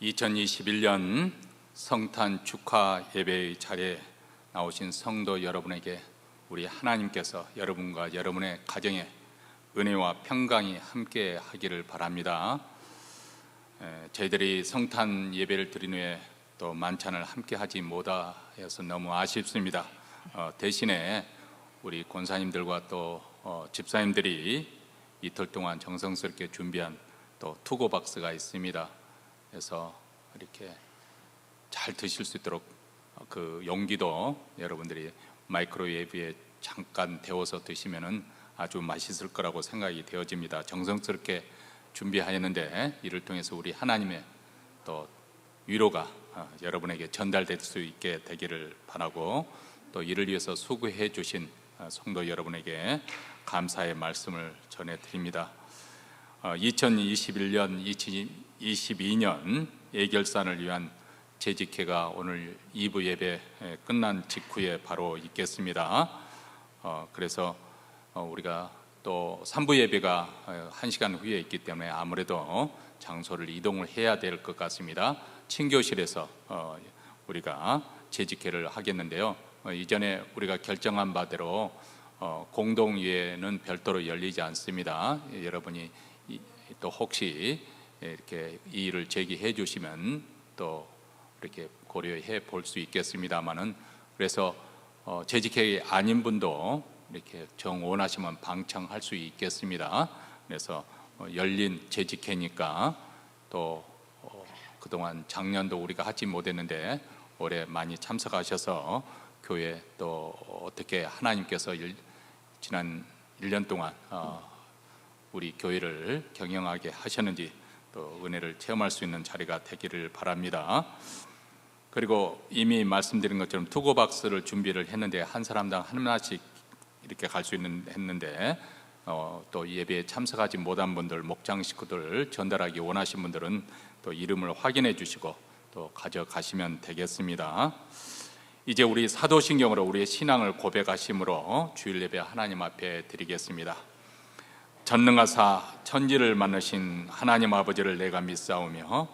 2021년 성탄 축하 예배의 자리에 나오신 성도 여러분에게 우리 하나님께서 여러분과 여러분의 가정에 은혜와 평강이 함께 하기를 바랍니다. 저희들이 성탄 예배를 드린 후에 또 만찬을 함께 하지 못하여서 너무 아쉽습니다. 대신에 우리 권사님들과 또 집사님들이 이틀 동안 정성스럽게 준비한 또 투고 박스가 있습니다. 그래서 이렇게 잘 드실 수 있도록 그 용기도 여러분들이 마이크로웨이브에 잠깐 데워서 드시면은 아주 맛있을 거라고 생각이 되어집니다. 정성스럽게 준비하였는데 이를 통해서 우리 하나님의 또 위로가 여러분에게 전달될 수 있게 되기를 바라고, 또 이를 위해서 수고해 주신 성도 여러분에게 감사의 말씀을 전해드립니다. 2021년, 2022년 예결산을 위한 재직회가 오늘 2부 예배 끝난 직후에 바로 있겠습니다. 그래서 우리가 또 3부 예배가 1시간 후에 있기 때문에 아무래도 장소를 이동을 해야 될 것 같습니다. 친교실에서 우리가 재직회를 하겠는데요, 이전에 우리가 결정한 바대로 공동회는 별도로 열리지 않습니다. 여러분이 또 혹시 이렇게 이 일을 제기해 주시면 또 이렇게 고려해 볼 수 있겠습니다만은, 그래서 재직회 아닌 분도 이렇게 정 원하시면 방청할 수 있겠습니다. 그래서 열린 재직회니까 또 그동안 작년도 우리가 하지 못했는데 올해 많이 참석하셔서 교회 또 어떻게 하나님께서 지난 1년 동안 우리 교회를 경영하게 하셨는지 또 은혜를 체험할 수 있는 자리가 되기를 바랍니다. 그리고 이미 말씀드린 것처럼 투고박스를 준비를 했는데 한 사람당 하나씩 이렇게 갈 수 있는 했는데 또 예배에 참석하지 못한 분들, 목장 식구들 전달하기 원하신 분들은 또 이름을 확인해 주시고 또 가져가시면 되겠습니다. 이제 우리 사도신경으로 우리의 신앙을 고백하심으로 주일 예배 하나님 앞에 드리겠습니다. 전능하사 천지를 만드신 하나님 아버지를 내가 믿사오며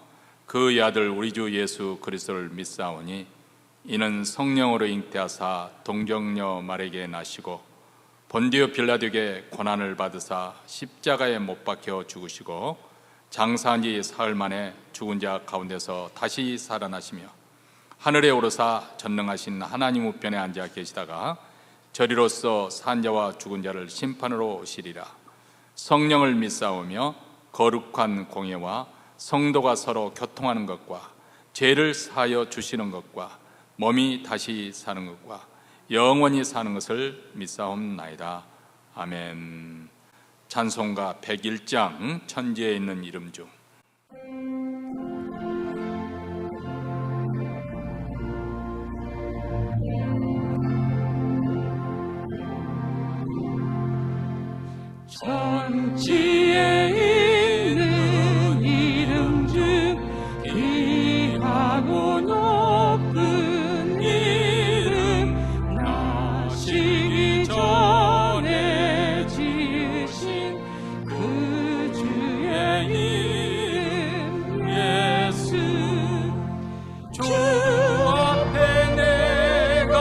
그의 아들 우리 주 예수 그리스도를 믿사오니 이는 성령으로 잉태하사 동정녀 마리아에게 나시고 본디오 빌라도에게 고난을 받으사 십자가에 못 박혀 죽으시고 장사한 지 사흘 만에 죽은 자 가운데서 다시 살아나시며 하늘에 오르사 전능하신 하나님 우편에 앉아 계시다가 저리로서 산 자와 죽은 자를 심판으로 오시리라. 성령을 믿사오며 거룩한 공예와 성도가 서로 교통하는 것과 죄를 사하여 주시는 것과 몸이 다시 사는 것과 영원히 사는 것을 믿사옵나이다. 아멘. 찬송가 101장 천지에 있는 이름 중 천지에 있는 이름 중 귀하고 높은 이름, 나시기 전에 지으신 그 주의 이름 예수. 주 앞에 내가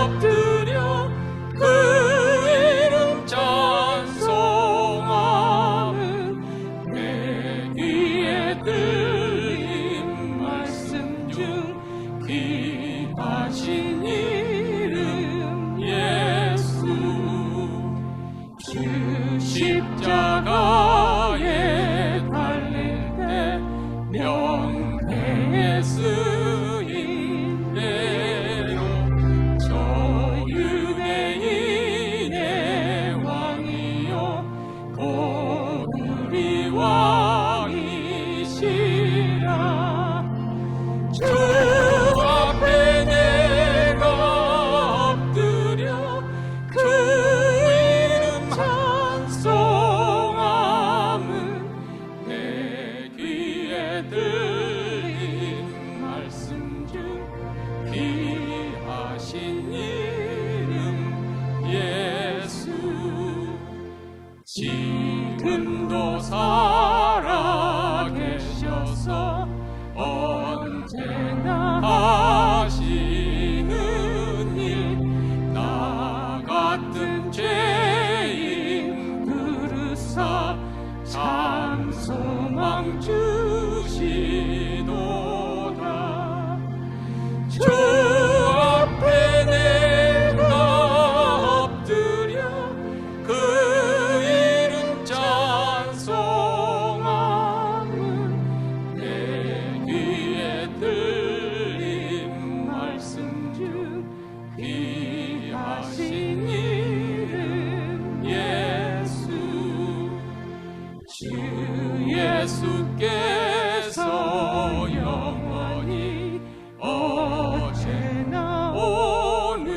엎드려 그 이름 찬송함은 내 귀에 들린 말씀 중 귀하신 이름 예수. 주 십자가에 달릴 때 명패에 쓰인 대로 저 유대인의 왕이요 곧 우리 왕이시라. 주 앞에 내가 엎드려 그 이름 찬송함은 내 귀에 들린 말씀 중 귀하신 이름 예수. 지금도 살아계셔서 주시도다. 주 앞에 내가 엎드려 그 이름 찬송함은 내 귀에 들린 말씀 중 귀하신 이름 예수. 주 예수께서 영원히 어제나 오늘이나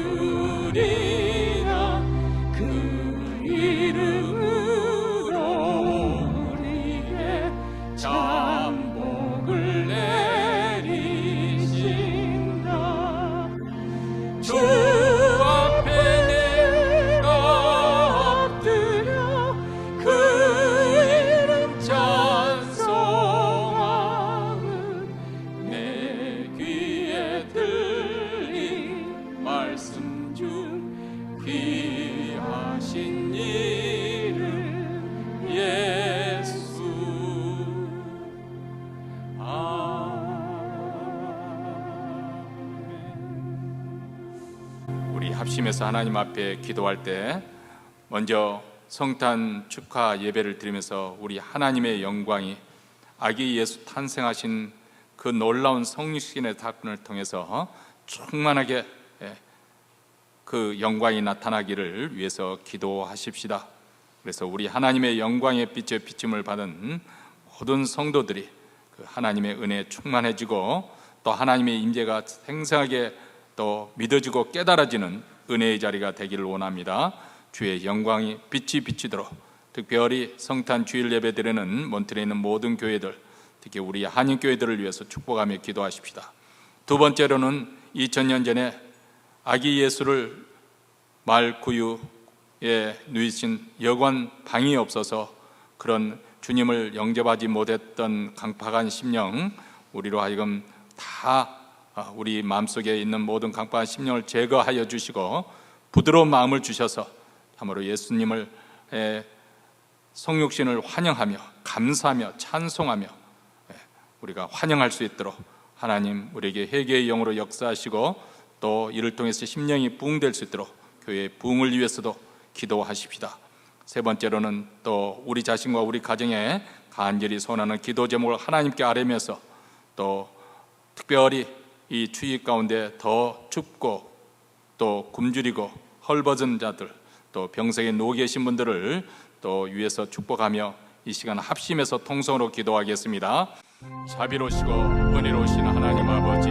그 이름으로 우리에게 잠복을 내리신다. 주 앞에 내가 엎드려 그 이름 찬송함은 내 귀에 들린 말씀 중 귀하신 이름 예수. 우리 합심해서 하나님 앞에 기도할 때 먼저 성탄 축하 예배를 드리면서 우리 하나님의 영광이 아기 예수 탄생하신 그 놀라운 성육신의 사건을 통해서 충만하게 그 영광이 나타나기를 위해서 기도하십시다. 그래서 우리 하나님의 영광의 빛에 비침을 받은 모든 성도들이 그 하나님의 은혜에 충만해지고 또 하나님의 임재가 생생하게 또 믿어지고 깨달아지는 은혜의 자리가 되기를 원합니다. 주의 영광이 빛이 비치도록 특별히 성탄 주일 예배 드리는 몬트레에 있는 모든 교회들, 특히 우리 한인교회들을 위해서 축복하며 기도하십시다. 두 번째로는 2000년 전에 아기 예수를 말 구유에 누이신 여관 방이 없어서 그런 주님을 영접하지 못했던 강팍한 심령, 우리로 하여금 다 우리 마음속에 있는 모든 강팍한 심령을 제거하여 주시고 부드러운 마음을 주셔서 참으로 예수님을 성육신을 환영하며 감사하며 찬송하며 우리가 환영할 수 있도록 하나님 우리에게 회개의 영으로 역사하시고 또 이를 통해서 심령이 부흥될 수 있도록 교회의 부흥을 위해서도 기도하십시다. 세 번째로는 또 우리 자신과 우리 가정에 간절히 소원하는 기도 제목을 하나님께 아뢰면서 또 특별히 이 추위 가운데 더 춥고 또 굶주리고 헐벗은 자들, 또 병석에 누워 계신 분들을 또 위해서 축복하며 이 시간 합심해서 통성으로 기도하겠습니다. 자비로우시고 은혜로우신 하나님 아버지,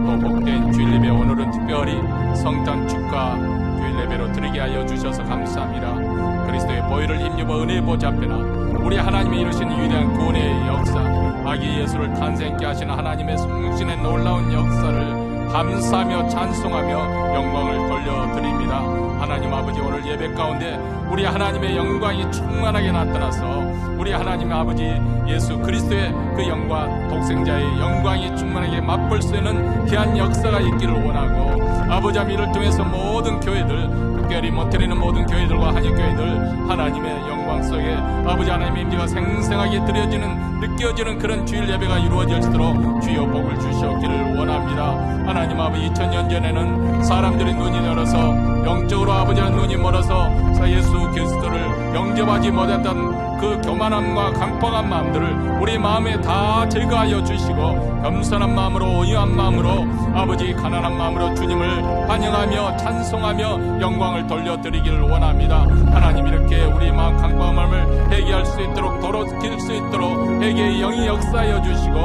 또 복된 주일 예배 오늘은 특별히 성탄 축하 주일 예배로 드리게 하여 주셔서 감사합니다. 그리스도의 보혈을 힘입어 은혜의 보좌 앞에나 우리 하나님이 이루신 위대한 구원의 역사, 아기 예수를 탄생케 하시는 하나님의 성육신의 놀라운 역사를 감사하며 찬송하며 영광을 돌려드립니다. 하나님 아버지, 오늘 예배 가운데 우리 하나님의 영광이 충만하게 나타나서 우리 하나님 아버지 예수 그리스도의 그 영광, 독생자의 영광이 충만하게 맛볼 수 있는 귀한 역사가 있기를 원하고, 아버지 이를 통해서 모든 교회들, 특별히 몬트레는 모든 교회들과 한인교회들 하나님의 영광 속에 아버지 하나님의 임재가 생생하게 느껴지는 그런 주일 예배가 이루어질수록 주여 복을 주시옵기를 원합니다. 하나님 아버지, 2000년 전에는 사람들의 눈이 열어서 영적으로 아버지의 눈이 멀어서 예수 그리스도를 영접하지 못했던 그 교만함과 강팍한 마음들을 우리 마음에 다 제거하여 주시고 겸손한 마음으로, 의한 마음으로, 아버지 가난한 마음으로 주님을 환영하며 찬송하며 영광을 돌려드리기를 원합니다. 하나님, 이렇게 우리 마음 강팍한 마음을 회개할 수 있도록, 도로길 수 있도록 회개의 영이 역사하여 주시고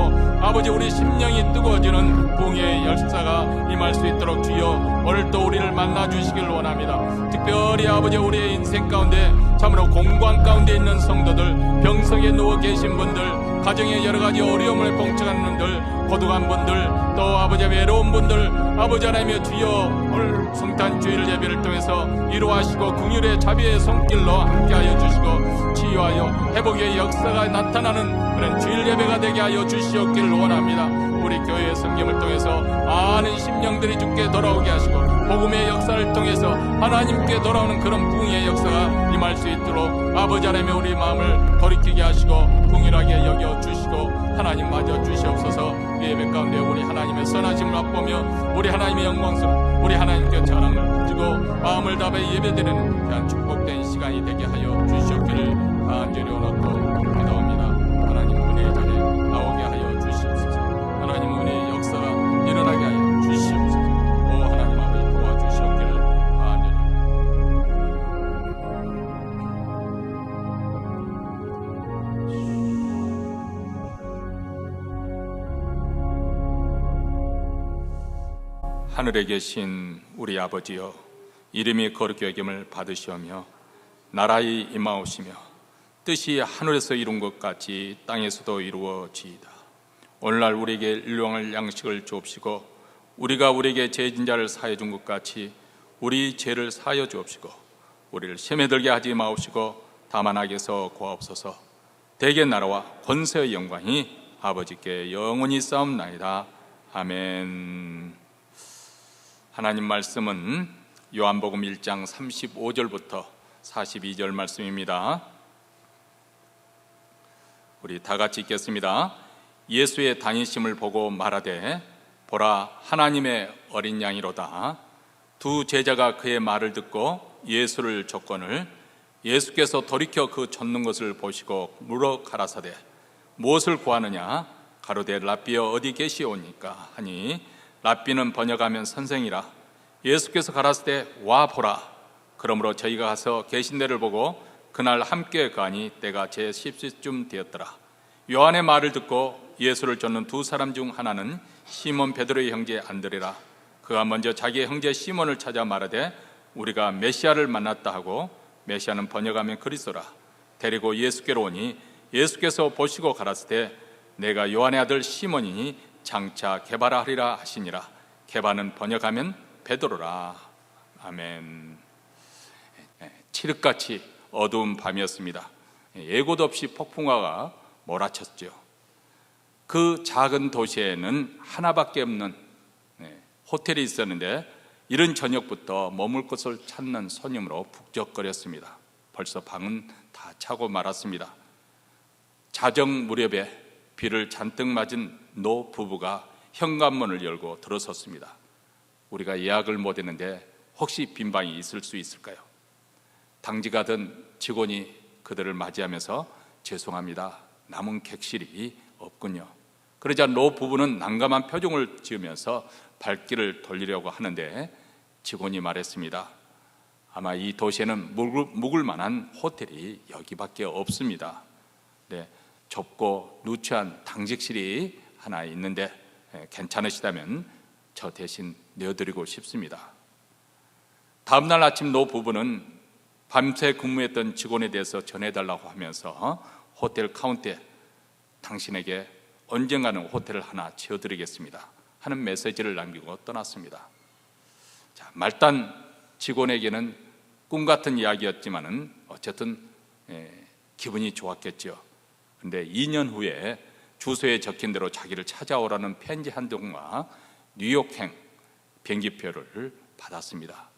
아버지 우리 심령이 뜨거워지는 부흥의 역사가 임할 수 있도록 주여 오늘 또 우리를 만나 주시길 원합니다. 특별히 아버지 우리의 인생 가운데 참으로 공고한 가운데 있는 성도들, 병석에 누워 계신 분들, 가정에 여러 가지 어려움을 봉착하는 분들, 고독한 분들, 또 아버지 외로운 분들, 아버지 하나님의 주여 오늘 성탄 주일 예배를 통해서 이루하시고 긍휼의 자비의 손길로 함께하여 주시고 치유하여 회복의 역사가 나타나는 그런 주일 예배가 되게 하여 주시옵기를 원합니다. 우리 교회의 성경을 통해서 많은 심령들이 주께 돌아오게 하시고 복음의 역사를 통해서 하나님께 돌아오는 그런 부흥의 역사가 임할 수 있도록 아버지 하나님의 우리 마음을 돌이키게 하시고 동일하게 여겨주시고 하나님 맞아 주시옵소서. 예배 가운데 우리 하나님의 선하심을 맛보며 우리 하나님의 영광스러운 우리 하나님께 자랑을 가지고 마음을 다해 예배드리는 귀한 축복된 시간이 되게 하여 주시옵기를 간절히 원하고 기도합니다. 하나님 은혜의 자리에 나오게 하여 주시옵소서. 하나님 은혜의 역사가 일어나게 하여 주시옵소서. 오 하나님 아버지 도와주시옵기를 간절히 하늘에 계신 우리 아버지여, 이름이 거룩히 여김을 받으시오며 나라의 임하오시며 뜻이 하늘에서 이룬 것 같이 땅에서도 이루어지이다. 오늘날 우리에게 일용할 양식을 주옵시고 우리가 우리에게 죄진 자를 사하여 준 것 같이 우리 죄를 사하여 주옵시고 우리를 시험에 들게 하지 마옵시고 다만 악에서 구하옵소서. 대개 나라와 권세의 영광이 아버지께 영원히 싸움나이다. 아멘. 하나님 말씀은 요한복음 1장 35절부터 42절 말씀입니다. 우리 다 같이 읽겠습니다. 예수의 다니심을 보고 말하되 보라 하나님의 어린 양이로다. 두 제자가 그의 말을 듣고 예수를 족건을 예수께서 돌이켜 그 젖는 것을 보시고 물어 가라사대 무엇을 구하느냐 가로되 랍비여 어디 계시오니까 하니 랍비는 번역하면 선생이라. 예수께서 가라사대 와 보라. 그러므로 저희가 가서 계신 데를 보고 그날 함께 가니 때가 제 10시쯤 되었더라. 요한의 말을 듣고 예수를 쫓는 두 사람 중 하나는 시몬 베드로의 형제 안드레라. 그가 먼저 자기의 형제 시몬을 찾아 말하되 우리가 메시아를 만났다 하고, 메시아는 번역하면 그리스도라. 데리고 예수께로 오니 예수께서 보시고 가라사대 내가 요한의 아들 시몬이니 장차 게바라 하리라 하시니라. 게바는 번역하면 베드로라. 아멘. 칠흑같이 어두운 밤이었습니다. 예고도 없이 폭풍화가 몰아쳤죠. 그 작은 도시에는 하나밖에 없는 호텔이 있었는데 이른 저녁부터 머물 곳을 찾는 손님으로 북적거렸습니다. 벌써 방은 다 차고 말았습니다. 자정 무렵에 비를 잔뜩 맞은 노 부부가 현관문을 열고 들어섰습니다. 우리가 예약을 못했는데 혹시 빈 방이 있을 수 있을까요? 당직하던 직원이 그들을 맞이하면서 죄송합니다, 남은 객실이 없군요. 그러자 노 부부는 난감한 표정을 지으면서 발길을 돌리려고 하는데 직원이 말했습니다. 아마 이 도시에는 묵을 만한 호텔이 여기밖에 없습니다. 네, 좁고 누추한 당직실이 하나 있는데 괜찮으시다면 저 대신 내어드리고 싶습니다. 다음날 아침 노 부부는 밤새 근무했던 직원에 대해서 전해달라고 하면서 호텔 카운터에 당신에게 언젠가는 호텔을 하나 지어드리겠습니다 하는 메시지를 남기고 떠났습니다. 자, 말단 직원에게는 꿈같은 이야기였지만은 어쨌든 기분이 좋았겠죠. 그런데 2년 후에 주소에 적힌 대로 자기를 찾아오라는 편지 한 통과 뉴욕행 비행기표를 받았습니다.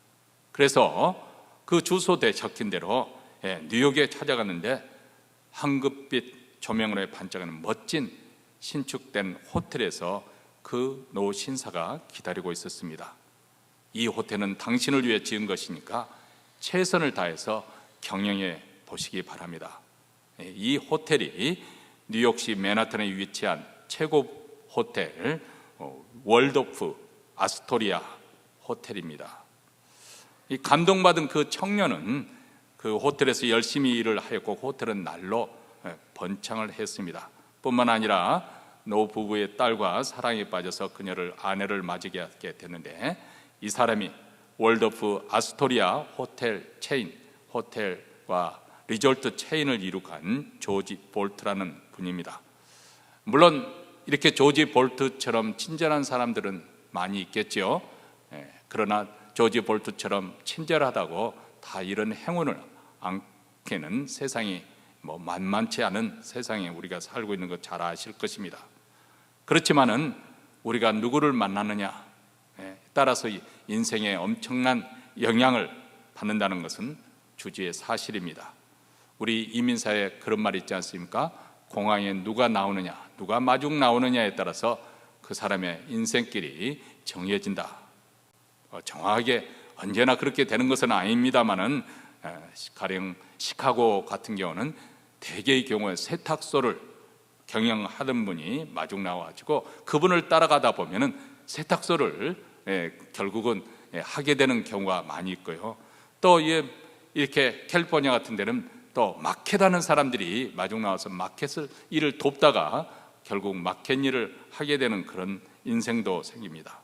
그래서 그 주소대에 적힌 대로 뉴욕에 찾아갔는데 황급빛 조명으로 반짝이는 멋진 신축된 호텔에서 그 노 신사가 기다리고 있었습니다. 이 호텔은 당신을 위해 지은 것이니까 최선을 다해서 경영해 보시기 바랍니다. 이 호텔이 뉴욕시 맨하탄에 위치한 최고 호텔 월도프 아스토리아 호텔입니다. 이 감동받은 그 청년은 그 호텔에서 열심히 일을 하였고 호텔은 날로 번창을 했습니다. 뿐만 아니라 노 부부의 딸과 사랑에 빠져서 그녀를 아내를 맞이게 하게 됐는데 이 사람이 월도프 아스토리아 호텔 체인, 호텔과 리조트 체인을 이룩한 조지 볼트라는 분입니다. 물론 이렇게 조지 볼트처럼 친절한 사람들은 많이 있겠죠. 그러나 조지 볼트처럼 친절하다고 다 이런 행운을 안게는 세상이 만만치 않은 세상에 우리가 살고 있는 거 잘 아실 것입니다. 그렇지만은 우리가 누구를 만나느냐 따라서 인생에 엄청난 영향을 받는다는 것은 주지의 사실입니다. 우리 이민사에 그런 말이 있지 않습니까? 공항에 누가 나오느냐, 누가 마중 나오느냐에 따라서 그 사람의 인생길이 정해진다. 정확하게 언제나 그렇게 되는 것은 아닙니다만은 가령 시카고 같은 경우는 대개의 경우에 세탁소를 경영하던 분이 마중 나와가지고 그분을 따라가다 보면은 세탁소를 결국은 하게 되는 경우가 많이 있고요. 또 이렇게 캘리포니아 같은 데는 또 마켓하는 사람들이 마중 나와서 마켓을 일을 돕다가 결국 마켓 일을 하게 되는 그런 인생도 생깁니다.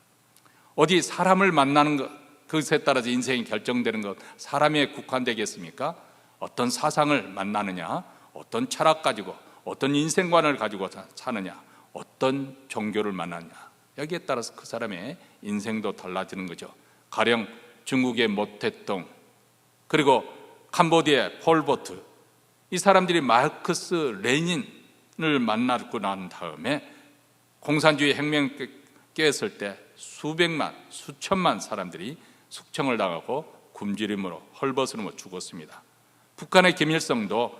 어디 사람을 만나는 것, 그것에 따라서 인생이 결정되는 것, 사람에 국한되겠습니까? 어떤 사상을 만나느냐, 어떤 철학 가지고, 어떤 인생관을 가지고 사느냐, 어떤 종교를 만나느냐, 여기에 따라서 그 사람의 인생도 달라지는 거죠. 가령 중국의 모태똥, 그리고 캄보디아의 폴보트, 이 사람들이 마르크스 레닌을 만나고 난 다음에 공산주의 혁명 깨었을 때 수백만, 수천만 사람들이 숙청을 당하고 굶주림으로 헐벗으로 죽었습니다. 북한의 김일성도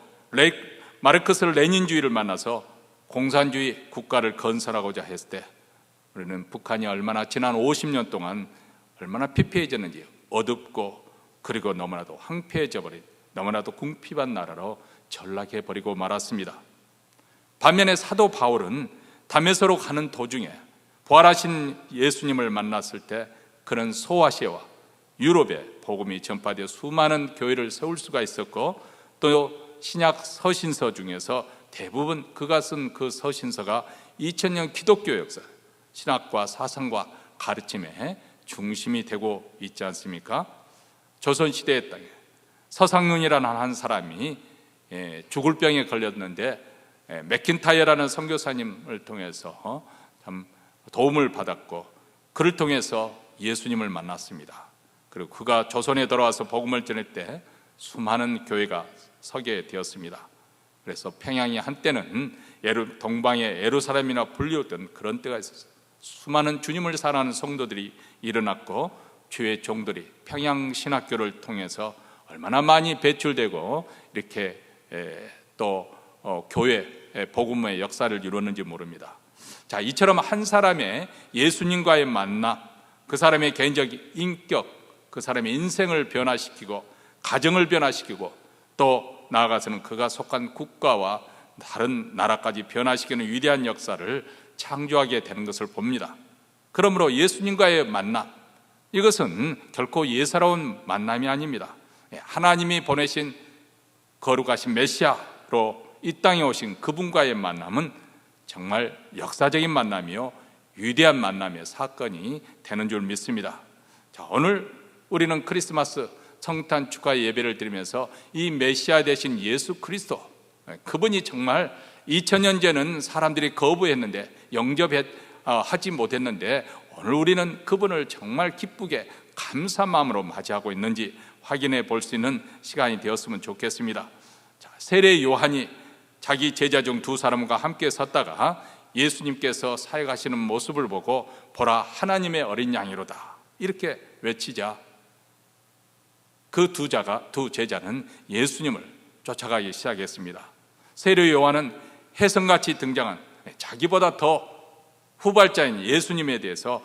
마르크스 레닌주의를 만나서 공산주의 국가를 건설하고자 했을 때 우리는 북한이 얼마나 지난 50년 동안 얼마나 피폐해졌는지, 어둡고 그리고 너무나도 황폐해져 버린, 너무나도 궁핍한 나라로 전락해버리고 말았습니다. 반면에 사도 바울은 다메섹으로 가는 도중에 부활하신 예수님을 만났을 때 그는 소아시아와 유럽에 복음이 전파되어 수많은 교회를 세울 수가 있었고, 또 신약 서신서 중에서 대부분 그가 쓴 그 서신서가 2000년 기독교 역사, 신학과 사상과 가르침의 중심이 되고 있지 않습니까? 조선시대의 땅에 서상윤이라는 한 사람이 죽을 병에 걸렸는데 맥킨타이어라는 선교사님을 통해서 참 도움을 받았고, 그를 통해서 예수님을 만났습니다. 그리고 그가 조선에 돌아와서 복음을 전할 때 수많은 교회가 서게 되었습니다. 그래서 평양이 한때는 동방의 예루살렘이나 불리웠던 그런 때가 있었어요. 수많은 주님을 사랑하는 성도들이 일어났고, 주의 종들이 평양 신학교를 통해서 얼마나 많이 배출되고 이렇게 또 교회 복음의 역사를 이루었는지 모릅니다. 자, 이처럼 한 사람의 예수님과의 만남, 그 사람의 개인적 인격, 그 사람의 인생을 변화시키고 가정을 변화시키고 또 나아가서는 그가 속한 국가와 다른 나라까지 변화시키는 위대한 역사를 창조하게 되는 것을 봅니다. 그러므로 예수님과의 만남, 이것은 결코 예사로운 만남이 아닙니다. 하나님이 보내신 거룩하신 메시아로 이 땅에 오신 그분과의 만남은 정말 역사적인 만남이요 위대한 만남의 사건이 되는 줄 믿습니다. 자, 오늘 우리는 크리스마스 성탄 축하 예배를 드리면서 이 메시아 되신 예수 그리스도, 그분이 정말 2000년 전에는 사람들이 거부했는데 영접하지 못했는데 오늘 우리는 그분을 정말 기쁘게 감사 마음으로 맞이하고 있는지 확인해 볼 수 있는 시간이 되었으면 좋겠습니다. 자, 세례 요한이 자기 제자 중 두 사람과 함께 섰다가 예수님께서 사역하시는 모습을 보고 보라 하나님의 어린 양이로다 이렇게 외치자 그 두 제자는 예수님을 쫓아가기 시작했습니다. 세례 요한은 혜성같이 등장한 자기보다 더 후발자인 예수님에 대해서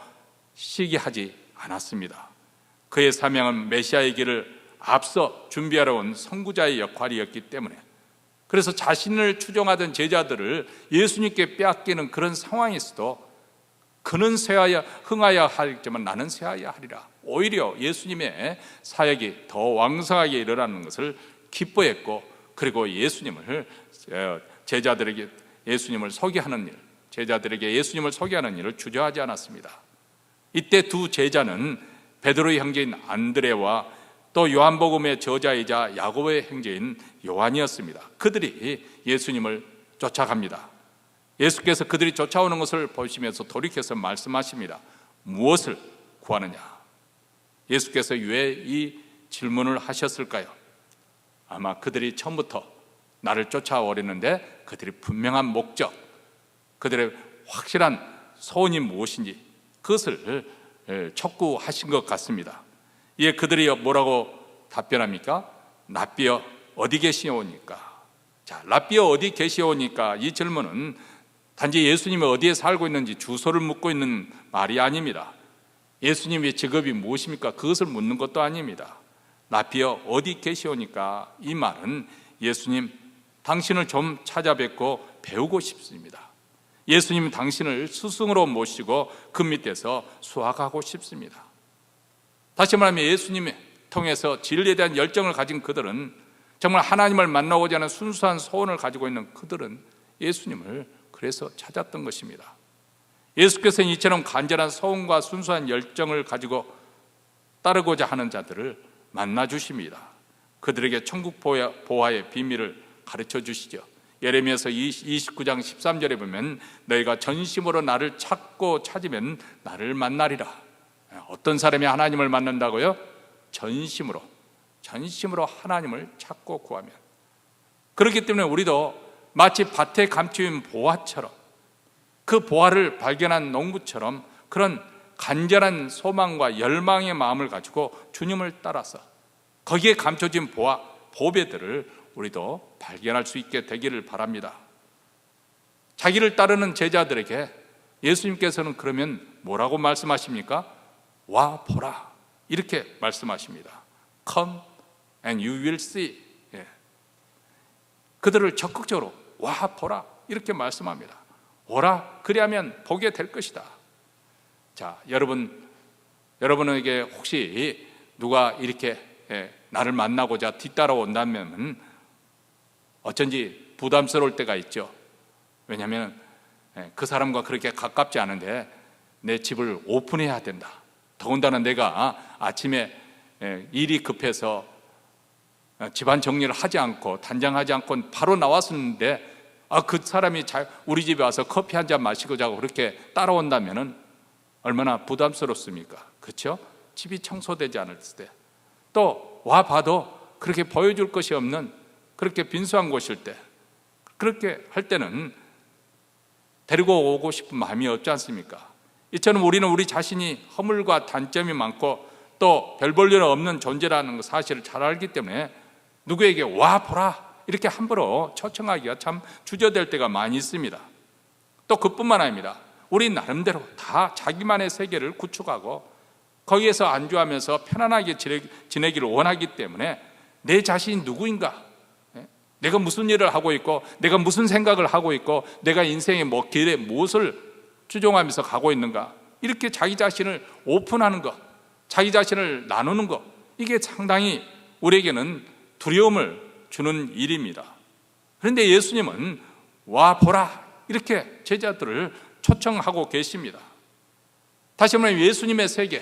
시기하지 않았습니다. 그의 사명은 메시아의 길을 앞서 준비하러 온 선구자의 역할이었기 때문에, 그래서 자신을 추종하던 제자들을 예수님께 빼앗기는 그런 상황에서도 그는 흥하여 하겠지만 나는 쇠하여 하리라, 오히려 예수님의 사역이 더 왕성하게 일어나는 것을 기뻐했고, 그리고 제자들에게 예수님을 소개하는 일, 제자들에게 예수님을 소개하는 일을 주저하지 않았습니다. 이때 두 제자는 베드로의 형제인 안드레와 또 요한복음의 저자이자 야고보의 형제인 요한이었습니다. 그들이 예수님을 쫓아갑니다. 예수께서 그들이 쫓아오는 것을 보시면서 돌이켜서 말씀하십니다. 무엇을 구하느냐? 예수께서 왜 이 질문을 하셨을까요? 아마 그들이 처음부터 나를 쫓아오려는데 그들이 분명한 목적, 그들의 확실한 소원이 무엇인지 그것을 촉구하신 것 같습니다. 이에 그들이 뭐라고 답변합니까? 랍비여 어디 계시오니까. 자, 랍비여 어디 계시오니까 이 질문은 단지 예수님이 어디에 살고 있는지 주소를 묻고 있는 말이 아닙니다. 예수님의 직업이 무엇입니까? 그것을 묻는 것도 아닙니다. 랍비여 어디 계시오니까 이 말은 예수님 당신을 좀 찾아뵙고 배우고 싶습니다. 예수님 당신을 스승으로 모시고 그 밑에서 수학하고 싶습니다. 다시 말하면 예수님을 통해서 진리에 대한 열정을 가진 그들은, 정말 하나님을 만나고자 하는 순수한 소원을 가지고 있는 그들은 예수님을 그래서 찾았던 것입니다. 예수께서는 이처럼 간절한 소원과 순수한 열정을 가지고 따르고자 하는 자들을 만나 주십니다. 그들에게 천국 보화의 비밀을 가르쳐 주시죠. 예레미야서 29장 13절에 보면 너희가 전심으로 나를 찾고 찾으면 나를 만나리라. 어떤 사람이 하나님을 만난다고요? 전심으로 하나님을 찾고 구하면. 그렇기 때문에 우리도 마치 밭에 감추인 보화처럼, 그 보화를 발견한 농부처럼 그런 간절한 소망과 열망의 마음을 가지고 주님을 따라서 거기에 감춰진 보화, 보배들을 우리도 발견할 수 있게 되기를 바랍니다. 자기를 따르는 제자들에게 예수님께서는 그러면 뭐라고 말씀하십니까? 와 보라, 이렇게 말씀하십니다. Come and you will see. 그들을 적극적으로 와 보라 이렇게 말씀합니다. 오라, 그리하면 보게 될 것이다. 자, 여러분에게 혹시 누가 이렇게 나를 만나고자 뒤따라온다면 어쩐지 부담스러울 때가 있죠. 왜냐하면 그 사람과 그렇게 가깝지 않은데 내 집을 오픈해야 된다. 더군다나 내가 아침에 일이 급해서 집안 정리를 하지 않고 단장하지 않고 바로 나왔었는데 그 사람이 우리 집에 와서 커피 한 잔 마시고 자고 그렇게 따라온다면 얼마나 부담스럽습니까? 그렇죠? 집이 청소되지 않을 때, 또 와봐도 그렇게 보여줄 것이 없는 그렇게 빈수한 곳일 때, 그렇게 할 때는 데리고 오고 싶은 마음이 없지 않습니까? 이처럼 우리는 우리 자신이 허물과 단점이 많고 또 별 볼 일 없는 존재라는 사실을 잘 알기 때문에 누구에게 와 보라 이렇게 함부로 초청하기가 참 주저될 때가 많이 있습니다. 또 그뿐만 아닙니다. 우리 나름대로 다 자기만의 세계를 구축하고 거기에서 안주하면서 편안하게 지내기를 원하기 때문에 내 자신이 누구인가, 내가 무슨 일을 하고 있고 내가 무슨 생각을 하고 있고 내가 인생의 길에 무엇을 추종하면서 가고 있는가, 이렇게 자기 자신을 오픈하는 것, 자기 자신을 나누는 것, 이게 상당히 우리에게는 두려움을 주는 일입니다. 그런데 예수님은 와 보라 이렇게 제자들을 초청하고 계십니다. 다시 말하면 예수님의 세계,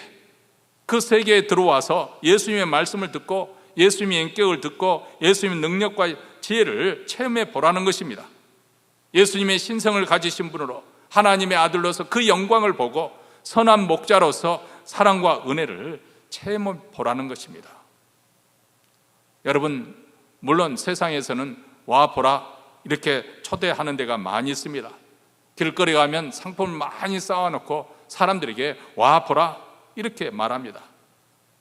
그 세계에 들어와서 예수님의 말씀을 듣고 예수님의 인격을 듣고 예수님의 능력과 지혜를 체험해 보라는 것입니다. 예수님의 신성을 가지신 분으로 하나님의 아들로서 그 영광을 보고 선한 목자로서 사랑과 은혜를 체험해 보라는 것입니다. 여러분, 물론 세상에서는 와 보라 이렇게 초대하는 데가 많이 있습니다. 길거리 가면 상품을 많이 쌓아놓고 사람들에게 와 보라 이렇게 말합니다.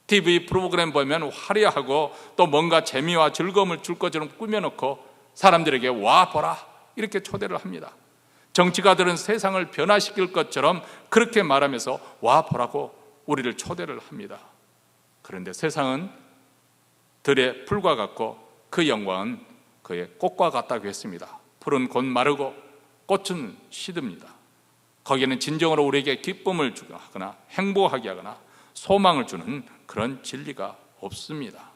TV 프로그램 보면 화려하고 또 뭔가 재미와 즐거움을 줄 것처럼 꾸며놓고 사람들에게 와 보라 이렇게 초대를 합니다. 정치가들은 세상을 변화시킬 것처럼 그렇게 말하면서 와 보라고 우리를 초대를 합니다. 그런데 세상은 들의 풀과 같고 그 영광은 그의 꽃과 같다고 했습니다. 풀은 곧 마르고 꽃은 시듭니다. 거기에는 진정으로 우리에게 기쁨을 주거나 행복하게 하거나 소망을 주는 그런 진리가 없습니다.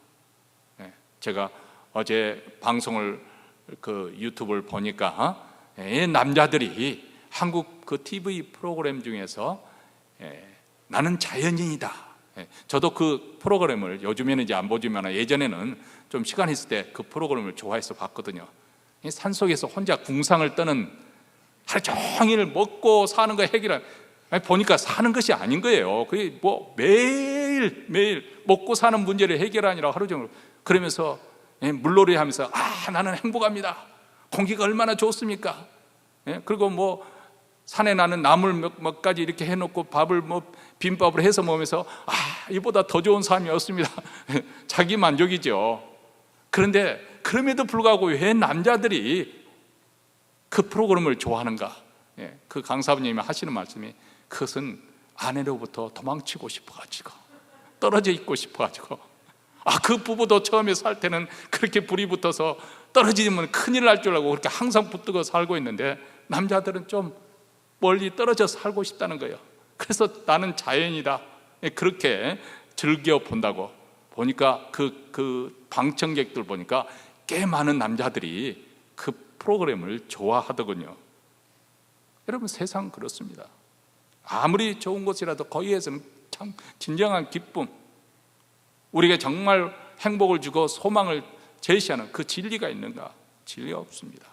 제가 어제 방송을 유튜브를 보니까 남자들이 한국 그 TV 프로그램 중에서 나는 자연인이다. 저도 그 프로그램을 요즘에는 이제 안 보지만 예전에는 좀 시간 있을 때 그 프로그램을 좋아해서 봤거든요. 산속에서 혼자 궁상을 떠는, 하루 종일 먹고 사는 거 해결한, 보니까 사는 것이 아닌 거예요. 그게 뭐 매일 먹고 사는 문제를 해결하느라 하루 종일 그러면서 물놀이 하면서 나는 행복합니다. 공기가 얼마나 좋습니까? 그리고 뭐 산에 나는 나물 몇 가지 이렇게 해놓고 밥을 빈밥을 해서 먹으면서 이보다 더 좋은 삶이 없습니다. 자기 만족이죠. 그런데 그럼에도 불구하고 왜 남자들이 그 프로그램을 좋아하는가? 그 강사님이 하시는 말씀이, 그것은 아내로부터 도망치고 싶어가지고, 떨어져 있고 싶어가지고, 그 부부도 처음에 살 때는 그렇게 불이 붙어서 떨어지면 큰일 날 줄 알고 그렇게 항상 붙들고 살고 있는데, 남자들은 좀 멀리 떨어져 살고 싶다는 거예요. 그래서 나는 자연이다, 그렇게 즐겨 본다고. 보니까 그 방청객들 보니까 꽤 많은 남자들이 그 프로그램을 좋아하더군요. 여러분, 세상 그렇습니다. 아무리 좋은 곳이라도 거기에서는 참 진정한 기쁨, 우리에게 정말 행복을 주고 소망을 제시하는 그 진리가 있는가? 진리가 없습니다.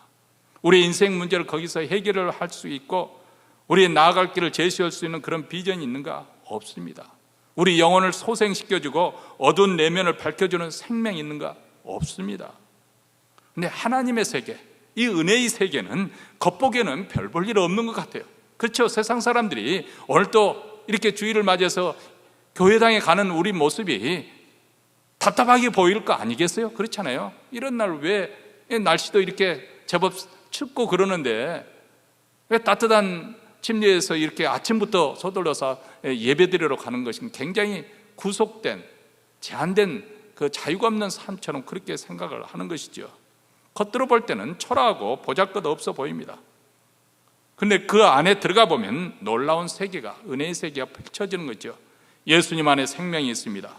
우리의 인생 문제를 거기서 해결을 할 수 있고 우리의 나아갈 길을 제시할 수 있는 그런 비전이 있는가? 없습니다. 우리 영혼을 소생시켜주고 어두운 내면을 밝혀주는 생명이 있는가? 없습니다. 근데 하나님의 세계, 이 은혜의 세계는 겉보기에는 별 볼 일 없는 것 같아요. 그렇죠? 세상 사람들이 오늘 또 이렇게 주일을 맞이해서 교회당에 가는 우리 모습이 답답하게 보일 거 아니겠어요? 그렇잖아요. 이런 날 왜 날씨도 이렇게 제법 춥고 그러는데 왜 따뜻한 침대에서 이렇게 아침부터 서둘러서 예배드리러 가는 것은 굉장히 구속된, 제한된 그 자유가 없는 삶처럼 그렇게 생각을 하는 것이죠. 겉으로 볼 때는 초라하고 보잘것없어 보입니다. 근데 그 안에 들어가 보면 놀라운 세계가, 은혜의 세계가 펼쳐지는 거죠. 예수님 안에 생명이 있습니다.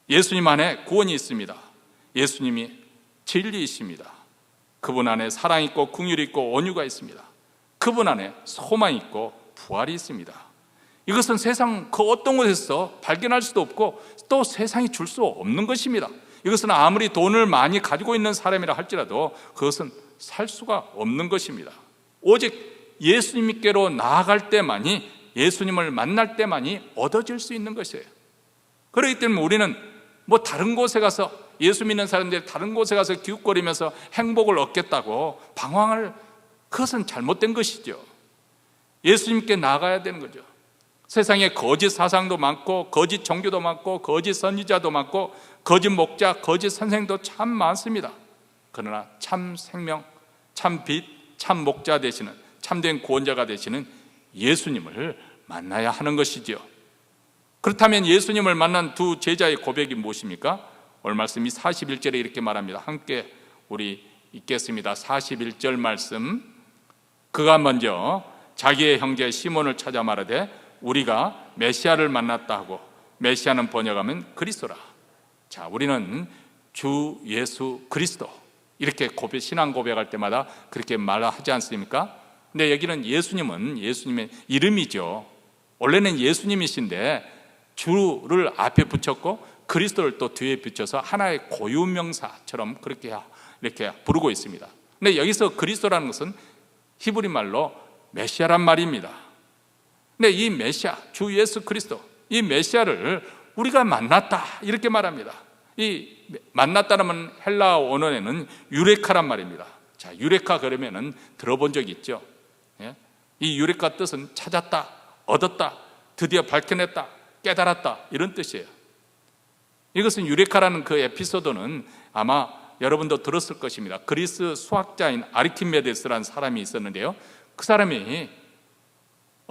예수님 안에 구원이 있습니다. 예수님이 진리이십니다. 그분 안에 사랑이 있고 긍휼이 있고 온유가 있습니다. 그분 안에 소망이 있고 부활이 있습니다. 이것은 세상 그 어떤 곳에서 발견할 수도 없고 또 세상이 줄 수 없는 것입니다. 이것은 아무리 돈을 많이 가지고 있는 사람이라 할지라도 그것은 살 수가 없는 것입니다. 오직 예수님께로 나아갈 때만이, 예수님을 만날 때만이 얻어질 수 있는 것이에요. 그렇기 때문에 우리는 다른 곳에 가서, 예수 믿는 사람들이 다른 곳에 가서 기웃거리면서 행복을 얻겠다고 방황을, 그것은 잘못된 것이죠. 예수님께 나가야 되는 거죠. 세상에 거짓 사상도 많고 거짓 종교도 많고 거짓 선지자도 많고 거짓 목자, 거짓 선생도 참 많습니다. 그러나 참 생명, 참 빛, 참 목자 되시는, 참된 구원자가 되시는 예수님을 만나야 하는 것이지요. 그렇다면 예수님을 만난 두 제자의 고백이 무엇입니까? 오늘 말씀이 41절에 이렇게 말합니다. 함께 우리 읽겠습니다. 41절 말씀. 그가 먼저 자기의 형제 시몬을 찾아 말하되 우리가 메시아를 만났다 하고, 메시아는 번역하면 그리스도라. 자, 우리는 주 예수 그리스도, 이렇게 신앙 고백할 때마다 그렇게 말하지 않습니까? 근데 여기는 예수님은 예수님의 이름이죠. 원래는 예수님이신데 주를 앞에 붙였고 그리스도를 또 뒤에 붙여서 하나의 고유명사처럼 그렇게 이렇게 부르고 있습니다. 근데 여기서 그리스도라는 것은 히브리 말로 메시아란 말입니다. 근데 이 메시아, 주 예수 그리스도, 이 메시아를 우리가 만났다, 이렇게 말합니다. 이 만났다는 헬라어 원어에는 유레카란 말입니다. 자, 유레카 그러면은 들어본 적 있죠? 예? 이 유레카 뜻은 찾았다, 얻었다, 드디어 밝혀냈다, 깨달았다, 이런 뜻이에요. 이것은 유레카라는 그 에피소드는 아마 여러분도 들었을 것입니다. 그리스 수학자인 아르키메데스라는 사람이 있었는데요, 그 사람이